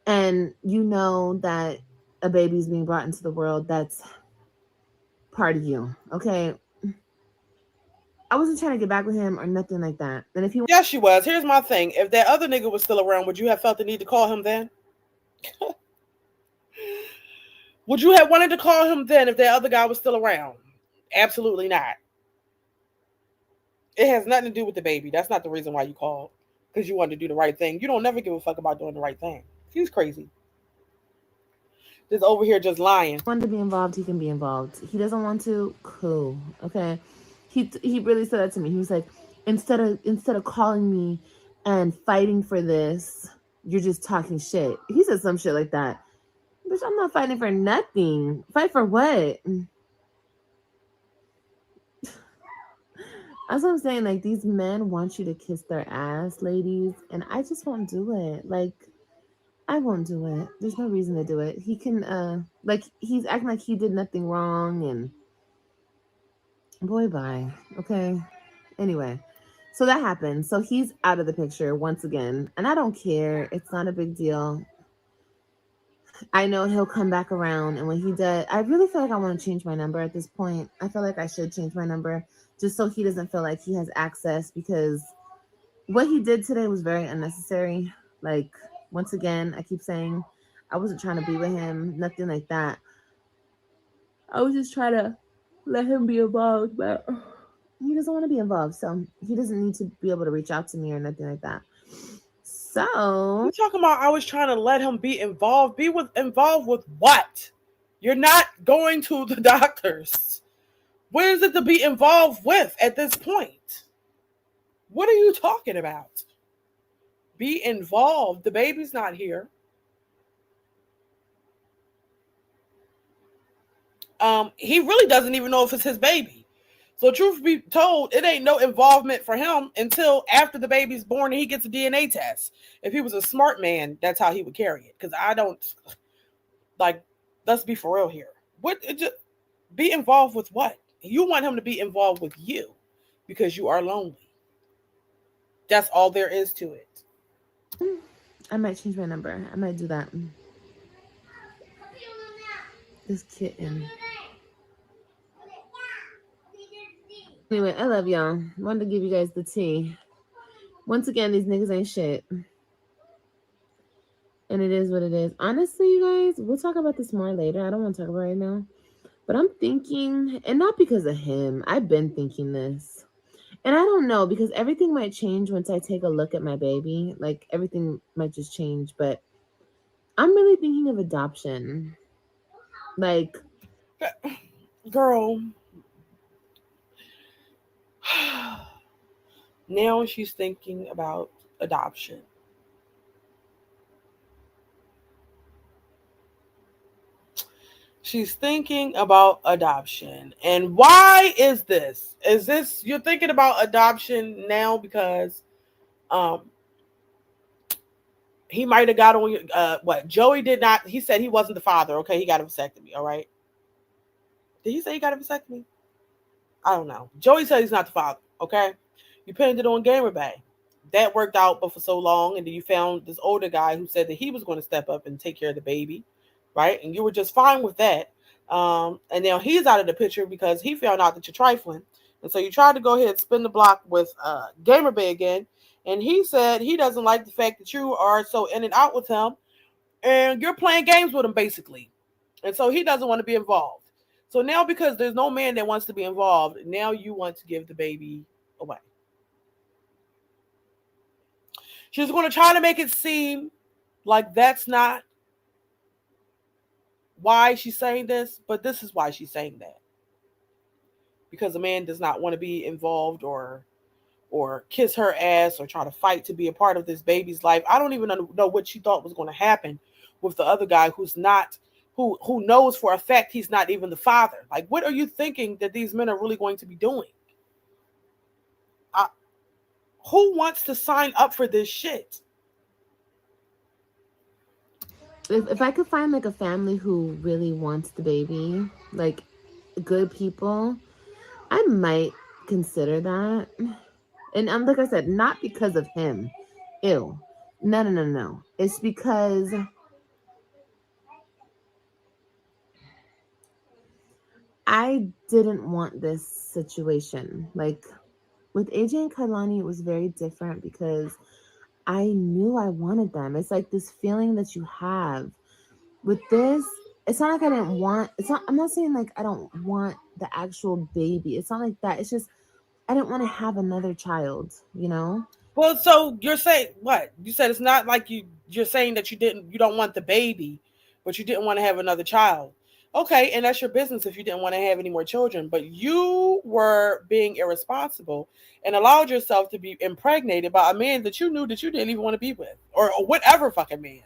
And you know that a baby's being brought into the world. That's part of you. Okay. I wasn't trying to get back with him or nothing like that. And if he Yes, she was. Here's my thing. If that other nigga was still around, would you have felt the need to call him then? Would you have wanted to call him then if that other guy was still around? Absolutely not. It has nothing to do with the baby. That's not the reason why you called. Because you wanted to do the right thing. You don't never give a fuck about doing the right thing. He's crazy. Just over here just lying. wanted to be involved, he can be involved. He doesn't want to, cool. Okay. He really said that to me. He was like, instead of calling me and fighting for this, you're just talking shit. He said some shit like that. Bitch, I'm not fighting for nothing. Fight for what? That's what I'm saying. Like, these men want you to kiss their ass, ladies, and I just won't do it. Like, I won't do it. There's no reason to do it. He can, like, he's acting like he did nothing wrong, and boy, bye. Okay. Anyway, so that happened. So he's out of the picture once again, and I don't care. It's not a big deal. I know he'll come back around, and when he does, I really feel like I want to change my number at this point. I feel like I should change my number just so he doesn't feel like he has access, because what he did today was very unnecessary. Like, once again, I keep saying I wasn't trying to be with him, nothing like that. I was just trying to let him be involved, but he doesn't want to be involved, so he doesn't need to be able to reach out to me or nothing like that. So You talking about I was trying to let him be involved? Involved with what? You're not going to the doctors. What is it to be involved with at this point? What are you talking about? Be involved. The baby's not here. He really doesn't even know if it's his baby. So truth be told, it ain't no involvement for him until after the baby's born and he gets a DNA test. If he was a smart man, that's how he would carry it. Because I don't, like, let's be for real here. Be involved with what? You want him to be involved with you because you are lonely. That's all there is to it. I might change my number. I might do that. This kitten. Anyway, I love y'all. Wanted to give you guys the tea. Once again, these niggas ain't shit. And it is what it is. Honestly, you guys, we'll talk about this more later. I don't want to talk about it right now. But I'm thinking, and not because of him, I've been thinking this. And I don't know, because everything might change once I take a look at my baby. Like, everything might just change. But I'm really thinking of adoption. Like, girl, now she's thinking about adoption. She's thinking about adoption. And why is this? Is this you're thinking about adoption now because he might have got on what? Joey did not, he said he wasn't the father. Okay, he got a vasectomy, all right? Did he say he got a vasectomy? I don't know. Joey said he's not the father, okay? You pinned it on Gamer Bay. That worked out but for so long, and then you found this older guy who said that he was going to step up and take care of the baby, right? And you were just fine with that. And now he's out of the picture because he found out that you're trifling. And so you tried to go ahead and spin the block with Gamer Bay again. And he said he doesn't like the fact that you are so in and out with him. And you're playing games with him, basically. And so he doesn't want to be involved. So now, because there's no man that wants to be involved, now you want to give the baby away. She's going to try to make it seem like that's not why she's saying this, but this is why she's saying that. Because a man does not want to be involved or kiss her ass or try to fight to be a part of this baby's life. I don't even know what she thought was going to happen with the other guy who's not who knows for a fact he's not even the father. Like, what are you thinking that these men are really going to be doing? I, who wants to sign up for this shit? If I could find like a family who really wants the baby, like good people, I might consider that. And like I said, not because of him. Ew. No, no, no, no. It's because I didn't want this situation. Like with AJ and Kailani, it was very different because I knew I wanted them. It's like this feeling that you have. With this, it's not like I didn't want, it's not, I'm not saying like I don't want the actual baby. It's not like that. It's just I didn't want to have another child, you know? Well, so you're saying what? You said it's not like you're saying that you don't want the baby, but you didn't want to have another child. Okay, and that's your business if you didn't want to have any more children, but you were being irresponsible and allowed yourself to be impregnated by a man that you knew that you didn't even want to be with, or whatever fucking man.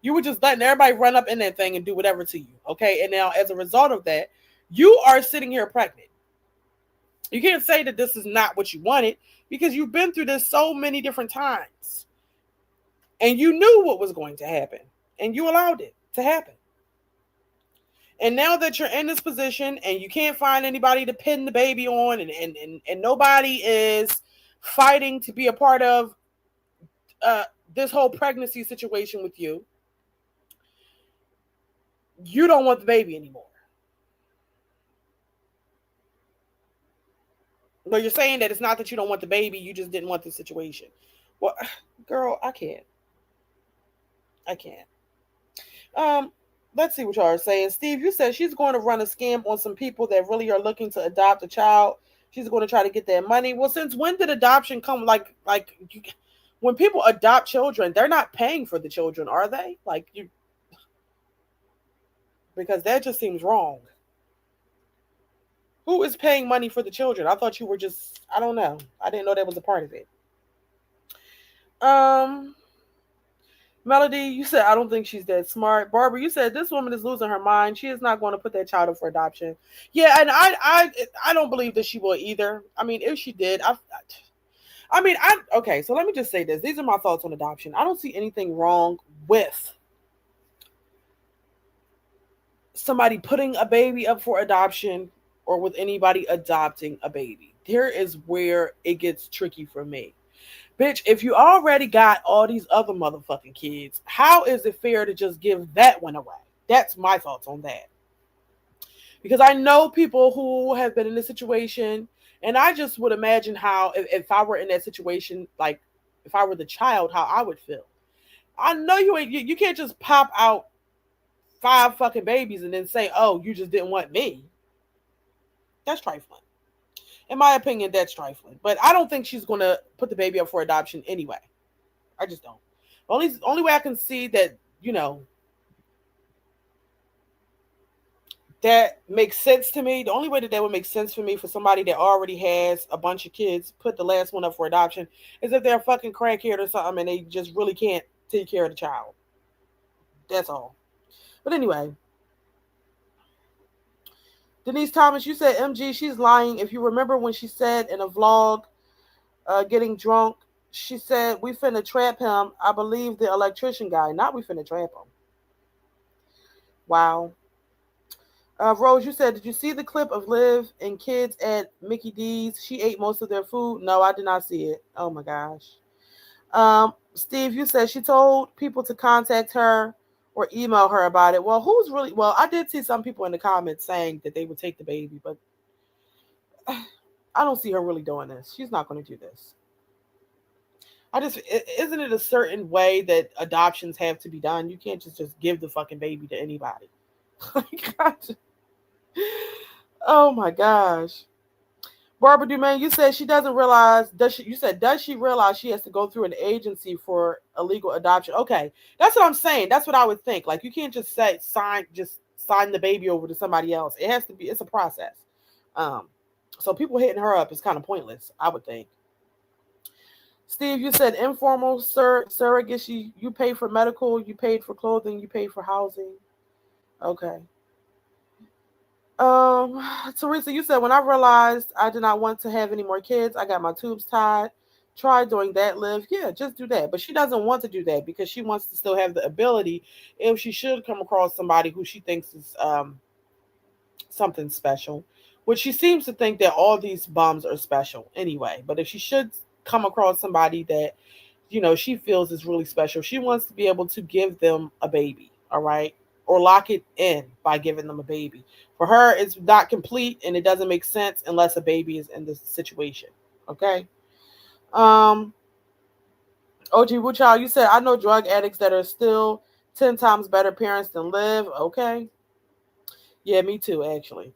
You were just letting everybody run up in that thing and do whatever to you. Okay, and now as a result of that, you are sitting here pregnant. You can't say that this is not what you wanted because you've been through this so many different times and you knew what was going to happen and you allowed it to happen. And now that you're in this position and you can't find anybody to pin the baby on and nobody is fighting to be a part of this whole pregnancy situation with you, you don't want the baby anymore. But you're saying that it's not that you don't want the baby, you just didn't want the situation. Well, girl, I can't. I can't. Let's see what y'all are saying. Steve, you said she's going to run a scam on some people that really are looking to adopt a child. She's going to try to get their money. Well, since when did adoption come? When people adopt children, they're not paying for the children, are they? Because that just seems wrong. Who is paying money for the children? I thought you were just, I don't know. I didn't know that was a part of it. Melody, you said, I don't think she's that smart. Barbara, you said this woman is losing her mind. She is not going to put that child up for adoption. Yeah, and I don't believe that she will either. I mean, if she did, okay, so let me just say this. These are my thoughts on adoption. I don't see anything wrong with somebody putting a baby up for adoption or with anybody adopting a baby. Here is where it gets tricky for me. Bitch, if you already got all these other motherfucking kids, how is it fair to just give that one away? That's my thoughts on that. Because I know people who have been in this situation, and I just would imagine how, if I were in that situation, like if I were the child, how I would feel. I know you can't just pop out 5 fucking babies and then say, oh, you just didn't want me. That's trifling. In my opinion, that's trifling. But I don't think she's going to put the baby up for adoption anyway. I just don't. Only way I can see that, that makes sense to me. The only way that would make sense for me for somebody that already has a bunch of kids, put the last one up for adoption, is if they're a fucking crackhead or something and they just really can't take care of the child. That's all. But anyway, Denise Thomas, you said MG, she's lying. If you remember when she said in a vlog, getting drunk, she said, we finna trap him. I believe the electrician guy, not we finna trap him. Wow. Rose, you said, did you see the clip of Liv and kids at Mickey D's? She ate most of their food. No, I did not see it. Oh my gosh. Steve, you said she told people to contact her or email her about it. Well, I did see some people in the comments saying that they would take the baby, but I don't see her really doing this. She's not going to do this. Isn't it a certain way that adoptions have to be done? You can't just give the fucking baby to anybody. Like, oh my gosh. Barbara Dumaine, you said she doesn't realize. Does she? You said does she realize she has to go through an agency for illegal adoption? Okay, that's what I'm saying. That's what I would think. Like you can't just say sign the baby over to somebody else. It has to be. It's a process. Um, so people hitting her up is kind of pointless. I would think. Steve, you said informal surrogacy. You pay for medical. You paid for clothing. You paid for housing. Okay. Um, Teresa, you said when I realized I did not want to have any more kids, I got my tubes tied. Try doing that, Liv. Yeah, just do that. But she doesn't want to do that because she wants to still have the ability if she should come across somebody who she thinks is something special, which she seems to think that all these bums are special anyway. But if she should come across somebody that she feels is really special. She wants to be able to give them a baby, all right? Or lock it in by giving them a baby. For her, it's not complete and it doesn't make sense unless a baby is in the situation. Okay? Um, OG Wuchow, you said I know drug addicts that are still 10 times better parents than Liv. Okay. Yeah, me too, actually.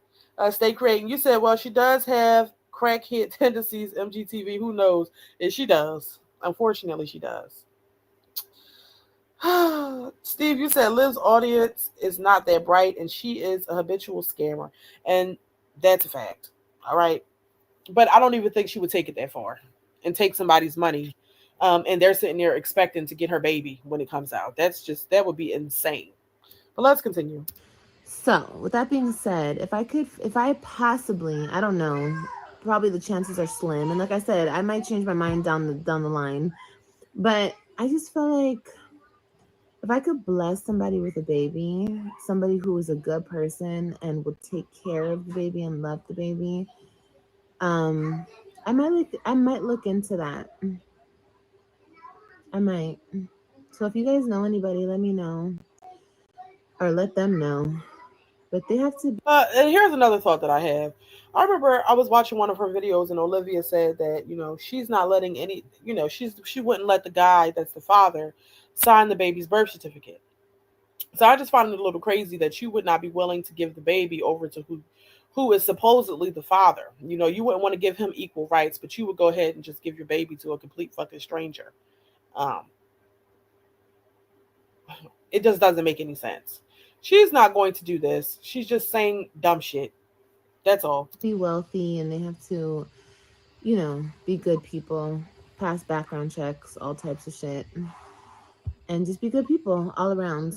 Stay creating. You said, well, she does have crackhead tendencies, MGTV. Who knows? And she does. Unfortunately, she does. Steve, you said Liv's audience is not that bright and she is a habitual scammer. And that's a fact. All right. But I don't even think she would take it that far and take somebody's money. And they're sitting there expecting to get her baby when it comes out. That would be insane. But let's continue. So, with that being said, if I possibly, I don't know, probably the chances are slim. And like I said, I might change my mind down the line. But I just feel like if I could bless somebody with a baby, somebody who is a good person and would take care of the baby and love the baby, um, I might look into that. I might. So if you guys know anybody, let me know or let them know. But they have to. And here's another thought that I have. I remember I was watching one of her videos and Olivia said that, she's not letting she wouldn't let the guy that's the father sign the baby's birth certificate. So I just find it a little crazy that you would not be willing to give the baby over to who is supposedly the father. You wouldn't want to give him equal rights, but you would go ahead and just give your baby to a complete fucking stranger. Um, it just doesn't make any sense. She's not going to do this. She's just saying dumb shit. That's all. Be wealthy and they have to, be good people, pass background checks, all types of shit, and just be good people all around.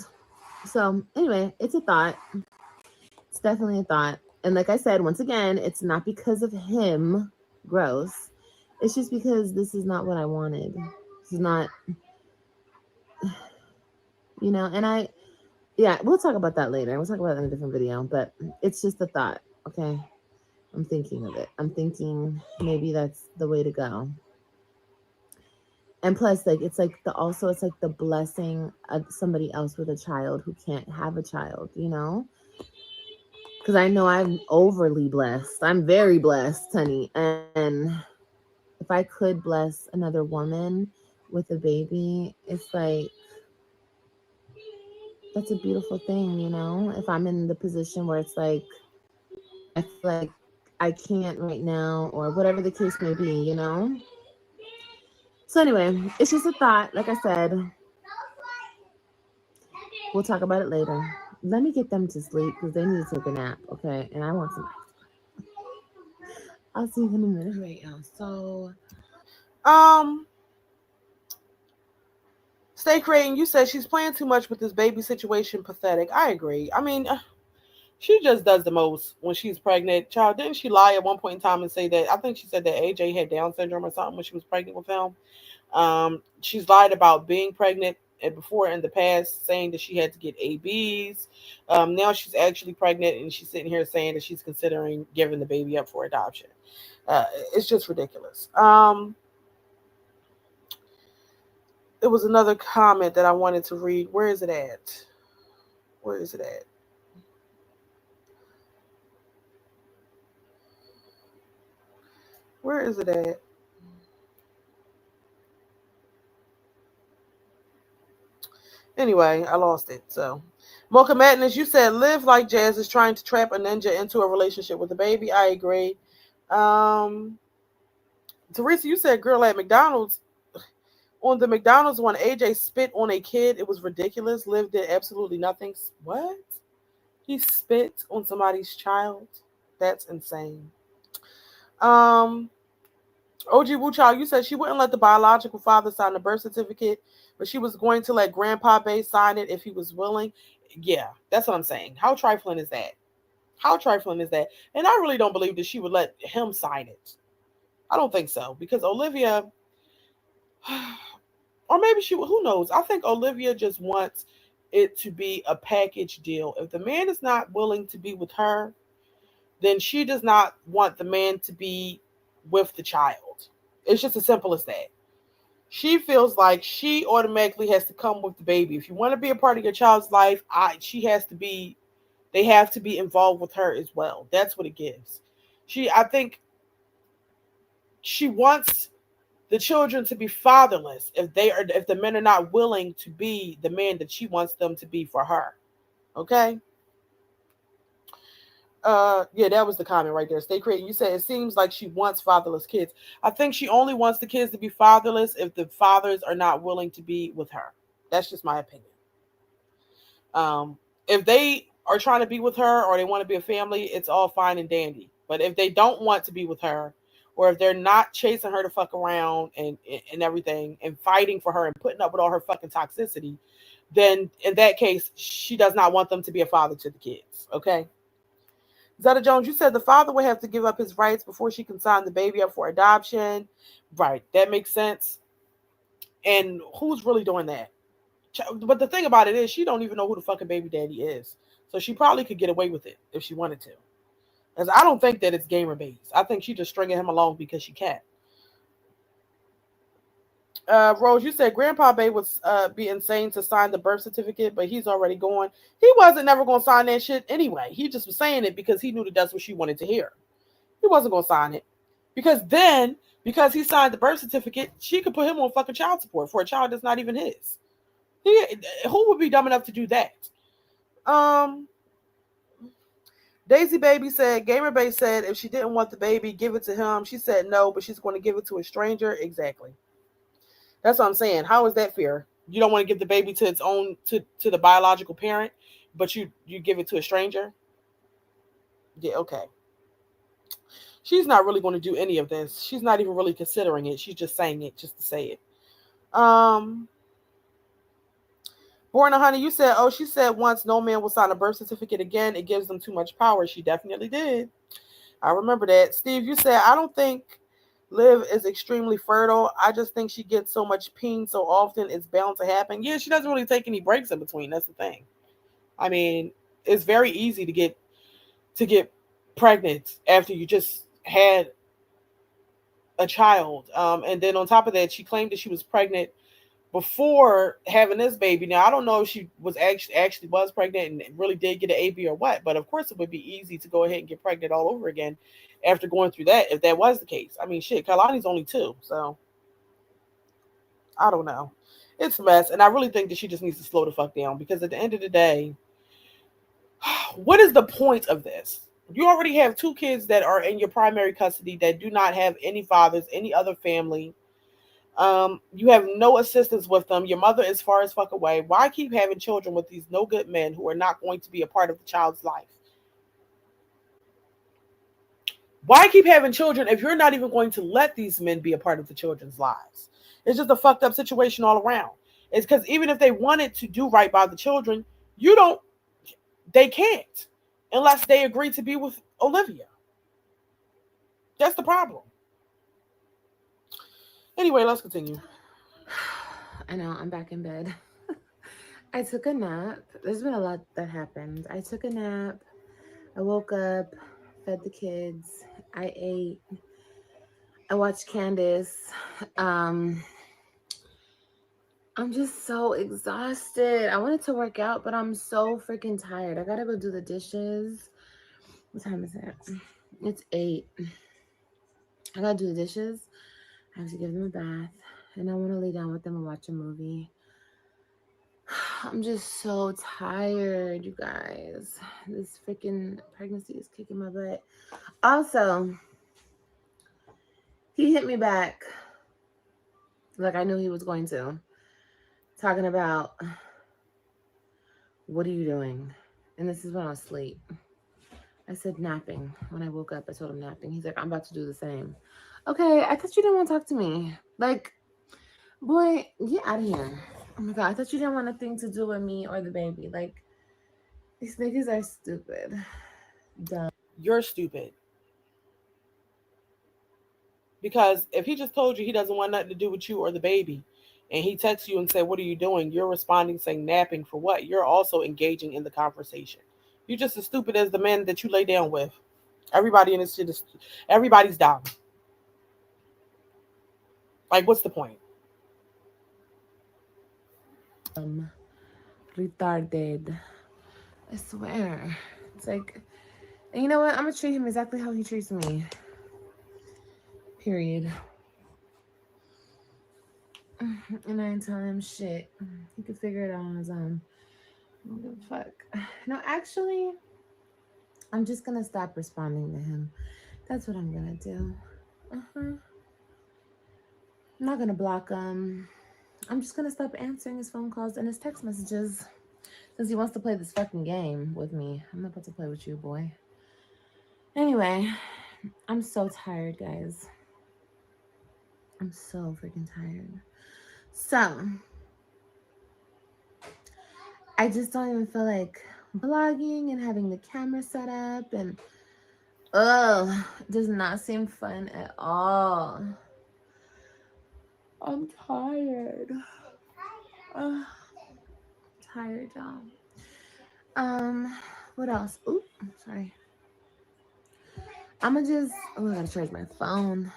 So, anyway, it's a thought. It's definitely a thought. And like I said, once again, it's not because of him, gross. It's just because this is not what I wanted. This is not, and yeah, we'll talk about that later. We'll talk about it in a different video, but it's just a thought, okay? I'm thinking of it. I'm thinking maybe that's the way to go. And plus, like it's like the blessing of somebody else with a child who can't have a child, Because I know I'm overly blessed. I'm very blessed, honey. And if I could bless another woman with a baby, it's like that's a beautiful thing, If I'm in the position where it's like I feel like I can't right now, or whatever the case may be. So anyway, it's just a thought. Like I said, we'll talk about it later. Let me get them to sleep because they need to take a nap, okay? And I want some. I'll see you in a minute. Right now. So, Um, Stay creating. You said she's playing too much with this baby situation. Pathetic. I agree. I mean, she just does the most when she's pregnant. Child, didn't she lie at one point in time and say that? I think she said that AJ had Down syndrome or something when she was pregnant with him. She's lied about being pregnant and before in the past, saying that she had to get ABs. Now she's actually pregnant and she's sitting here saying that she's considering giving the baby up for adoption. Uh, it's just ridiculous. It was another comment that I wanted to read. Where is it at? Where is it at? Where is it at? Anyway, I lost it. So, Mocha Madness, you said live like Jazz is trying to trap a ninja into a relationship with a baby. I agree. Um, Teresa, you said girl at McDonald's. On the McDonald's one, AJ spit on a kid. It was ridiculous. Liv did absolutely nothing. What? He spit on somebody's child? That's insane. Um, OG Wu Child, you said she wouldn't let the biological father sign the birth certificate, but she was going to let Grandpa Bay sign it if he was willing. Yeah, that's what I'm saying. How trifling is that? How trifling is that? And I really don't believe that she would let him sign it. I don't think so because Olivia, or maybe she, who knows? I think Olivia just wants it to be a package deal. If the man is not willing to be with her, then she does not want the man to be with the child. It's just as simple as that. She feels like she automatically has to come with the baby. If you want to be a part of your child's life, she has to be. They have to be involved with her as well. That's what it gives. I think, she wants the children to be fatherless if the men are not willing to be the man that she wants them to be for her. Okay. Yeah, that was the comment right there. Stay creating. You said it seems like she wants fatherless kids. I think she only wants the kids to be fatherless if the fathers are not willing to be with her. That's just my opinion. If they are trying to be with her or they want to be a family, it's all fine and dandy. But if they don't want to be with her, or if they're not chasing her to fuck around and everything and fighting for her and putting up with all her fucking toxicity, then in that case, she does not want them to be a father to the kids. Okay. Zetta Jones, you said the father would have to give up his rights before she can sign the baby up for adoption. Right. That makes sense. And who's really doing that? But the thing about it is, she don't even know who the fucking baby daddy is. So she probably could get away with it if she wanted to. Because I don't think that it's gamer based. I think she just stringing him along because she can. Rose, you said Grandpa Bay would be insane to sign the birth certificate, but he's already gone. He wasn't never going to sign that shit anyway. He just was saying it because he knew that that's what she wanted to hear. He wasn't going to sign it. Because then, because he signed the birth certificate, she could put him on fucking child support for a child that's not even his. Who would be dumb enough to do that? Um, Daisy Baby said, Gamer Bay said if she didn't want the baby, give it to him. She said no, but she's going to give it to a stranger. Exactly. That's what I'm saying. How is that fair? You don't want to give the baby to its own to the biological parent, but you give it to a stranger? Yeah, okay. She's not really going to do any of this. She's not even really considering it. She's just saying it just to say it. Um Born a Honey, you said, oh, she said once no man will sign a birth certificate again, it gives them too much power. She definitely did. I remember that. Steve, you said, I don't think Liv is extremely fertile. I just think she gets so much peen so often, it's bound to happen. Yeah, she doesn't really take any breaks in between. That's the thing. I mean, it's very easy to get pregnant after you just had a child. And then on top of that, she claimed that she was pregnant before having this baby. Now I don't know if she was actually was pregnant and really did get an AB or what, but of course it would be easy to go ahead and get pregnant all over again after going through that if that was the case. I mean, shit, Kalani's only 2, so I don't know. It's a mess, and I really think that she just needs to slow the fuck down because at the end of the day, what is the point of this? You already have 2 kids that are in your primary custody that do not have any fathers, any other family. You have no assistance with them. Your mother is far as fuck away. Why keep having children with these no good men who are not going to be a part of the child's life? Why keep having children if you're not even going to let these men be a part of the children's lives? It's just a fucked up situation all around. It's because even if they wanted to do right by the children, you don't, they can't unless they agree to be with Olivia. That's the problem. Anyway, let's continue. I know, I'm back in bed. I took a nap. There's been a lot that happened. I took a nap. I woke up, fed the kids. I ate. I watched Candace. Um, I'm just so exhausted. I wanted to work out, but I'm so freaking tired. I gotta go do the dishes. What time is it? It's 8. I gotta do the dishes. I have to give them a bath. And I want to lay down with them and watch a movie. I'm just so tired, you guys. This freaking pregnancy is kicking my butt. Also, he hit me back like I knew he was going to, talking about, what are you doing? And this is when I was asleep. I said napping. When I woke up, I told him napping. He's like, I'm about to do the same. Okay, I thought you didn't want to talk to me. Like, boy, get out of here. Oh my God, I thought you didn't want nothing to do with me or the baby. Like, these niggas are stupid. Dumb. You're stupid. Because if he just told you he doesn't want nothing to do with you or the baby, and he texts you and say, "What are you doing?" You're responding saying, "Napping for what?" You're also engaging in the conversation. You're just as stupid as the men that you lay down with. Everybody in this shit is, everybody's dumb. Like, what's the point? Retarded. I swear. It's like, and you know what? I'm gonna treat him exactly how he treats me. Period. And I ain't telling him shit. He can figure it out on his own. I don't give a fuck. No, actually, I'm just gonna stop responding to him. That's what I'm gonna do. I'm not gonna block him. I'm just gonna stop answering his phone calls and his text messages. Since he wants to play this fucking game with me. I'm not about to play with you, boy. Anyway, I'm so tired, guys. I'm so freaking tired. So, I just don't even feel like vlogging and having the camera set up, and it does not seem fun at all. I'm tired. Tired, y'all. What else? Ooh, sorry. I gotta charge my phone.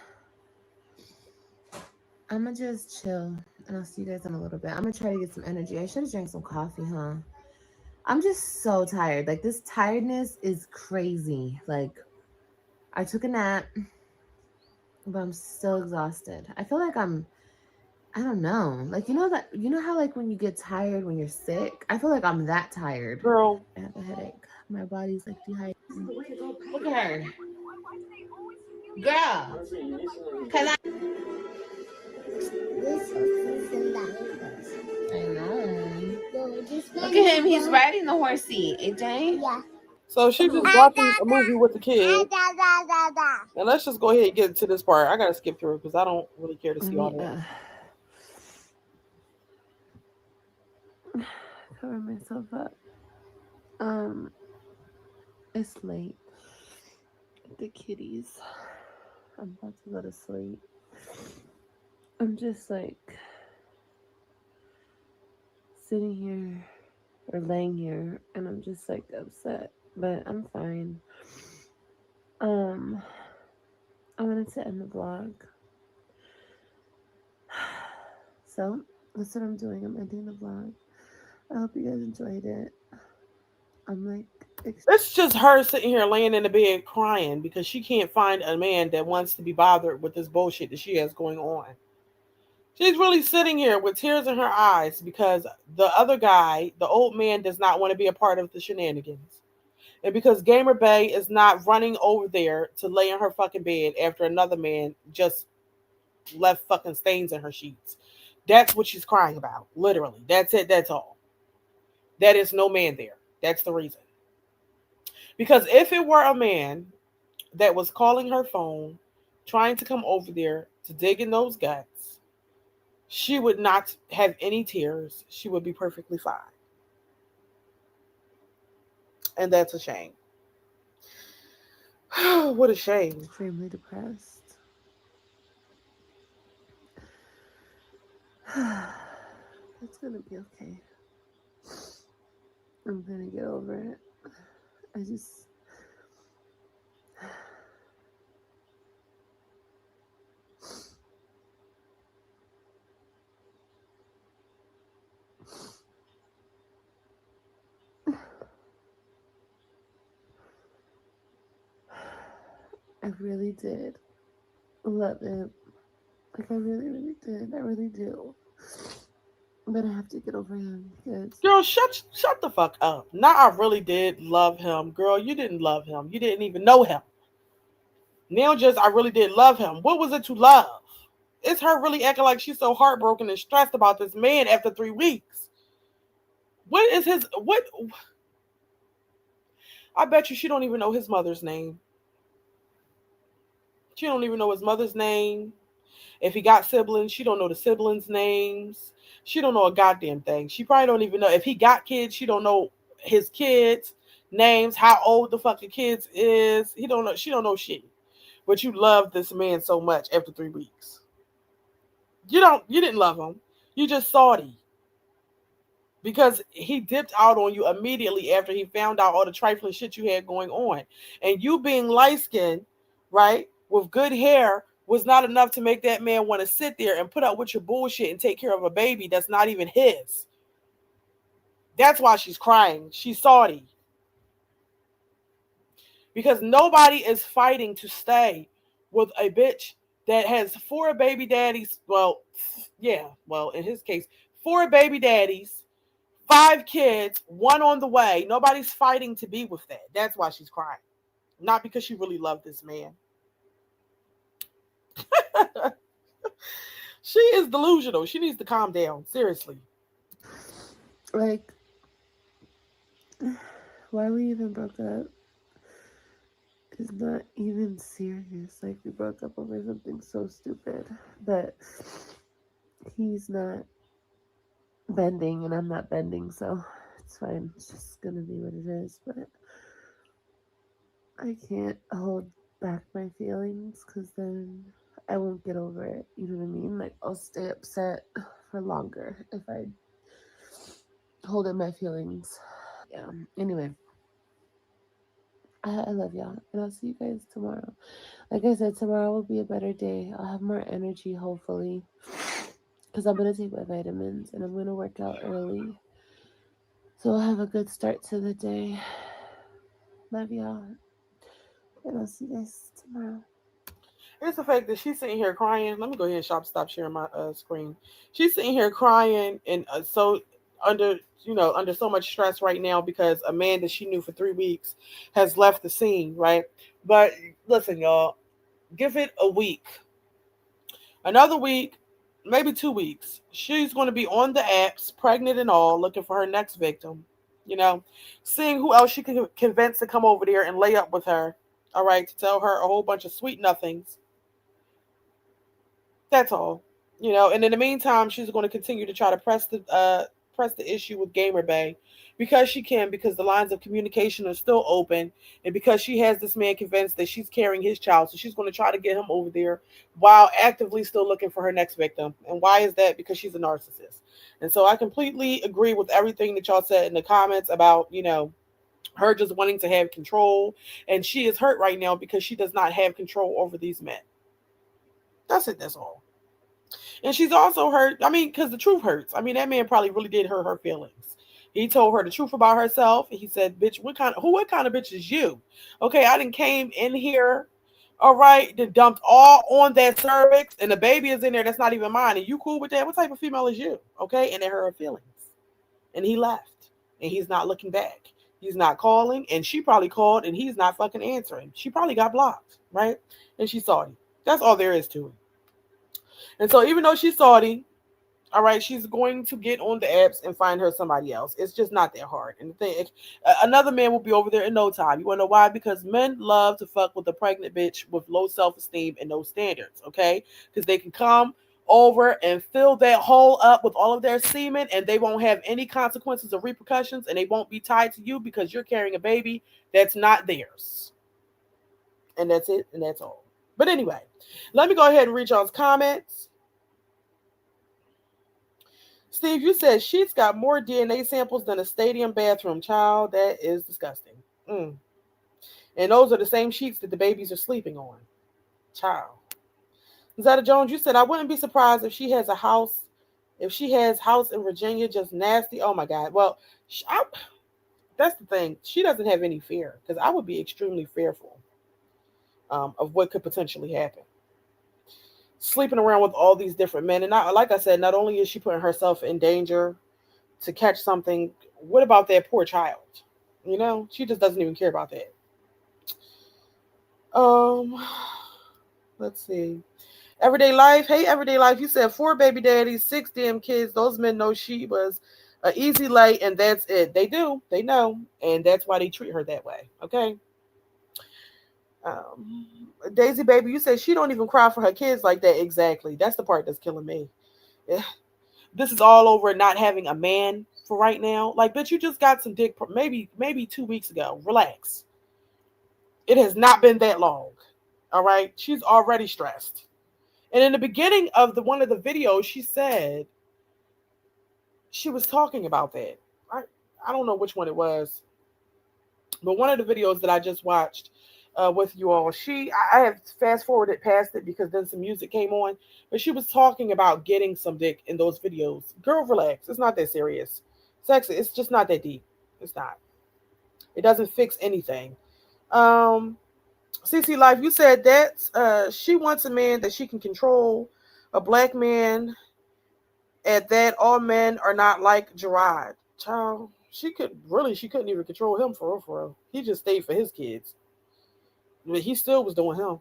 I'ma just chill, and I'll see you guys in a little bit. I'm gonna try to get some energy. I should have drank some coffee, huh? I'm just so tired. Like, this tiredness is crazy. Like, I took a nap, but I'm still exhausted. I feel like I don't know. Like, you know how, like, when you get tired when you're sick? I feel like I'm that tired. Girl, I have a headache. My body's like dehydrated. Look at her. Girl. Cause I know. Look at him. He's riding the horsey. AJ? Yeah. so she just watching a movie with the kid. And let's just go ahead and get to this part. I gotta skip through because I don't really care to Let see all me that. cover myself up. It's late. The kitties. I'm about to go to sleep. I'm just like sitting here or laying here, and I'm just like upset, but I'm fine. I wanted to end the vlog. So that's what I'm doing. I'm ending the vlog. I hope you guys enjoyed it. I'm like, It's just her sitting here laying in the bed crying because she can't find a man that wants to be bothered with this bullshit that she has going on. She's really sitting here with tears in her eyes because the other guy, the old man, does not want to be a part of the shenanigans. And because Gamer Bay is not running over there to lay in her fucking bed after another man just left fucking stains in her sheets. That's what she's crying about. Literally. That's it. That's all. That is no man there. That's the reason. Because if it were a man that was calling her phone, trying to come over there to dig in those guts, she would not have any tears. She would be perfectly fine. And that's a shame. What a shame. extremely depressed. It's gonna be okay. I'm gonna get over it. I just I really did love him. Like, I really, really did. I really do. but I have to get over him because Girl, shut the fuck up. Now I really did love him. Girl, you didn't love him. You didn't even know him. Now just I really did love him. What was it to love? It's her really acting like she's so heartbroken and stressed about this man after 3 weeks. What is his what I bet you she don't even know his mother's name. She don't even know his mother's name. If he got siblings, she don't know the siblings' names. She don't know a goddamn thing. She probably don't even know if he got kids. She don't know his kids' names, how old the fucking kids is. He don't know. She don't know shit. But you love this man so much after 3 weeks. You don't. You didn't love him. You just salty because he dipped out on you immediately after he found out all the trifling shit you had going on, and you being light skinned, right, with good hair was not enough to make that man want to sit there and put up with your bullshit and take care of a baby that's not even his. That's why she's crying. She's salty because nobody is fighting to stay with a bitch that has four baby daddies. Well, yeah, well, in his case, four baby daddies, 5 kids, one on the way. Nobody's fighting to be with that. That's why she's crying. Not because she really loved this man. She is delusional. She needs to calm down. Seriously. like why we even broke up is not even serious. Like we broke up over something so stupid, but he's not bending and I'm not bending, so it's fine. It's just gonna be what it is. But I can't hold back my feelings because then I won't get over it. You know what I mean? Like I'll stay upset for longer if I hold in my feelings. Yeah. Anyway, I love y'all, and I'll see you guys tomorrow. Like I said, tomorrow will be a better day. I'll have more energy, hopefully, because I'm gonna take my vitamins and I'm gonna work out early, so I'll have a good start to the day. Love y'all, and I'll see you guys tomorrow. It's the fact that she's sitting here crying. Let me go ahead and stop sharing my screen. She's sitting here crying and so under under so much stress right now because a man that she knew for 3 weeks has left the scene, right? But listen, y'all, give it a week, another week, maybe 2 weeks. She's going to be on the apps, pregnant and all, looking for her next victim. You know, seeing who else she can convince to come over there and lay up with her. All right, to tell her a whole bunch of sweet nothings. That's all. And in the meantime, she's going to continue to try to press the issue with Gamer Bay because she can, because the lines of communication are still open, and because she has this man convinced that she's carrying his child. So she's going to try to get him over there while actively still looking for her next victim. And why is that? Because she's a narcissist. And so I completely agree with everything that y'all said in the comments about, her just wanting to have control. And she is hurt right now because she does not have control over these men. That's it. That's all. And she's also hurt. I mean, because the truth hurts. I mean, that man probably really did hurt her feelings. He told her the truth about herself. He said, "Bitch, what kind of bitch is you?" Okay, I didn't came in here, all right, then dumped all on that cervix, and the baby is in there that's not even mine. And you cool with that? What type of female is you? Okay, and it hurt her feelings. And he left, and he's not looking back. He's not calling, and she probably called, and he's not fucking answering. She probably got blocked, right? And she's sorry. That's all there is to it. And so even though she's salty, all right, she's going to get on the apps and find her somebody else. It's just not that hard. And the thing, another man will be over there in no time. You want to know why? Because men love to fuck with a pregnant bitch with low self-esteem and no standards, okay? Because they can come over and fill that hole up with all of their semen, and they won't have any consequences or repercussions, and they won't be tied to you because you're carrying a baby that's not theirs. And that's it, and that's all. But anyway, let me go ahead and read y'all's comments. Steve, you said she's got more DNA samples than a stadium bathroom. Child, that is disgusting. Mm. And those are the same sheets that the babies are sleeping on. Child. Zetta Jones, you said, I wouldn't be surprised if she has a house, if she has house in Virginia, just nasty. Oh my God. Well, that's the thing. She doesn't have any fear because I would be extremely fearful of what could potentially happen. sleeping around with all these different men. And not, like I said, not only is she putting herself in danger to catch something, what about that poor child? You know, she just doesn't even care about that. Um, let's see. Everyday life. Hey, everyday life. You said 4 baby daddies, 6 damn kids. Those men know she was a easy lay, and that's it. They do. They know, and that's why they treat her that way. Okay. Um, Daisy baby, you said she don't even cry for her kids like that. Exactly. That's the part that's killing me. Yeah. This is all over not having a man for right now. Like, bitch, you just got some dick. Maybe 2 weeks ago. Relax. It has not been that long. All right. She's already stressed. And in the beginning of the one of the videos, she said she was talking about that. I I don't know which one it was, but one of the videos that I just watched with you all, I have fast forwarded past it because then some music came on, but she was talking about getting some dick in those videos. Girl, relax. It's not that serious. Sex, it's just not that deep. It's not. It doesn't fix anything. Um, CC Life, you said that she wants a man that she can control, a black man. At that, all men are not like Gerard. Child, she couldn't even control him for real, for real. He just stayed for his kids. But he still was doing him.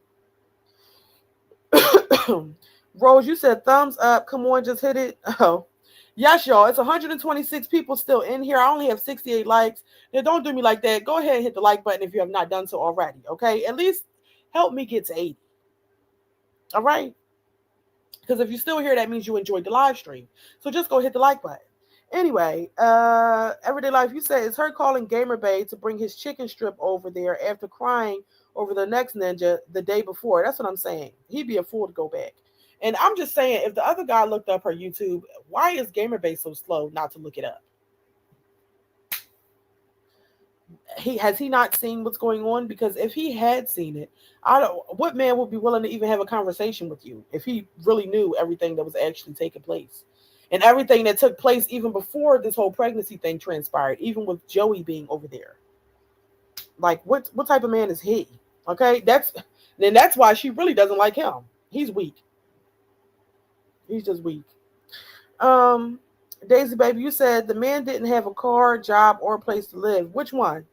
Rose, you said thumbs up. Come on, just hit it. Oh. Yes, y'all. It's 126 people still in here. I only have 68 likes. Now, don't do me like that. Go ahead and hit the like button if you have not done so already. Okay? At least help me get to 80. All right? Because if you're still here, that means you enjoyed the live stream. So just go hit the like button. Anyway, everyday life. You said it's her calling Gamer Bay to bring his chicken strip over there after crying over the next ninja the day before. That's what I'm saying. He'd be a fool to go back. And I'm just saying, if the other guy looked up her YouTube, why is Gamer Bay so slow not to look it up? He not seen what's going on? Because if he had seen it, I don't. What man would be willing to even have a conversation with you if he really knew everything that was actually taking place, and everything that took place even before this whole pregnancy thing transpired, even with Joey being over there? Like, what type of man is he? Okay, that's why she really doesn't like him. He's weak. He's just weak. Um, Daisy baby, you said the man didn't have a car, job, or place to live. Which one?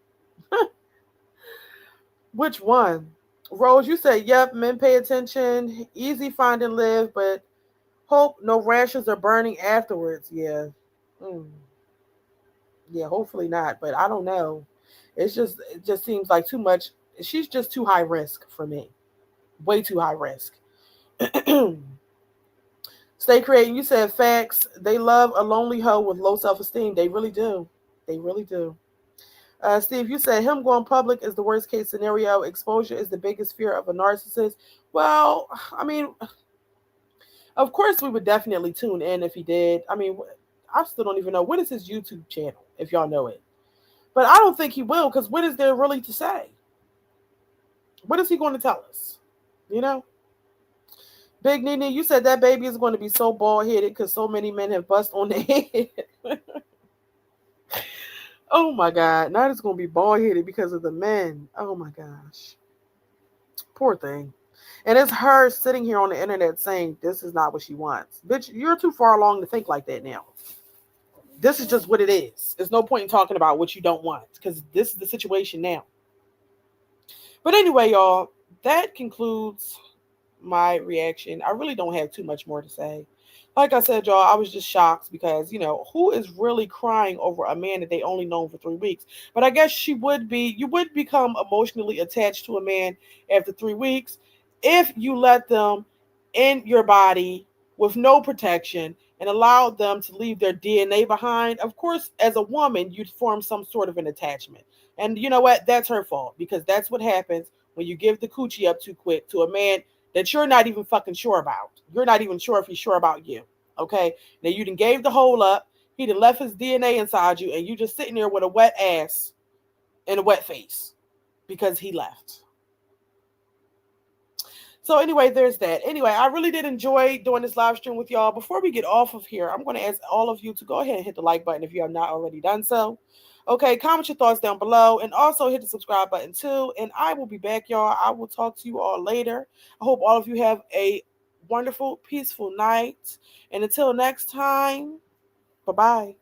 Which one? Rose, you said, yep, men pay attention. Easy find and live, but hope no rashes are burning afterwards. Yeah. Mm. Yeah, hopefully not, but I don't know. It just seems like too much. She's just too high risk for me. Way too high risk. Stay creating. You said facts. They love a lonely hoe with low self-esteem. They really do. They really do. Steve, you said him going public is the worst case scenario. Exposure is the biggest fear of a narcissist. Well, I mean, of course we would definitely tune in if he did. I mean, I still don't even know what is his YouTube channel, if y'all know it. But I don't think he will, because what is there really to say? What is he going to tell us? You know? Big Nene, you said that baby is going to be so bald headed because so many men have bust on the head. Oh my God. Now it's going to be bald headed because of the men. Oh my gosh. Poor thing. And it's her sitting here on the internet saying this is not what she wants. Bitch, you're too far along to think like that now. This is just what it is. There's no point in talking about what you don't want because this is the situation now. But anyway, y'all, that concludes my reaction. I really don't have too much more to say. Like I said, y'all, I was just shocked because, who is really crying over a man that they only known for 3 weeks? But I guess you would become emotionally attached to a man after 3 weeks if you let them in your body with no protection and allowed them to leave their DNA behind. Of course, as a woman, you'd form some sort of an attachment. And you know what? That's her fault because that's what happens when you give the coochie up too quick to a man that you're not even fucking sure about. You're not even sure if he's sure about you. Okay? Now you done gave the hole up. He done left his DNA inside you, and you just sitting there with a wet ass and a wet face because he left. So anyway, there's that. Anyway, I really did enjoy doing this live stream with y'all. Before we get off of here, I'm going to ask all of you to go ahead and hit the like button if you have not already done so. Okay, comment your thoughts down below and also hit the subscribe button too. And I will be back, y'all. I will talk to you all later. I hope all of you have a wonderful, peaceful night. And until next time, bye bye.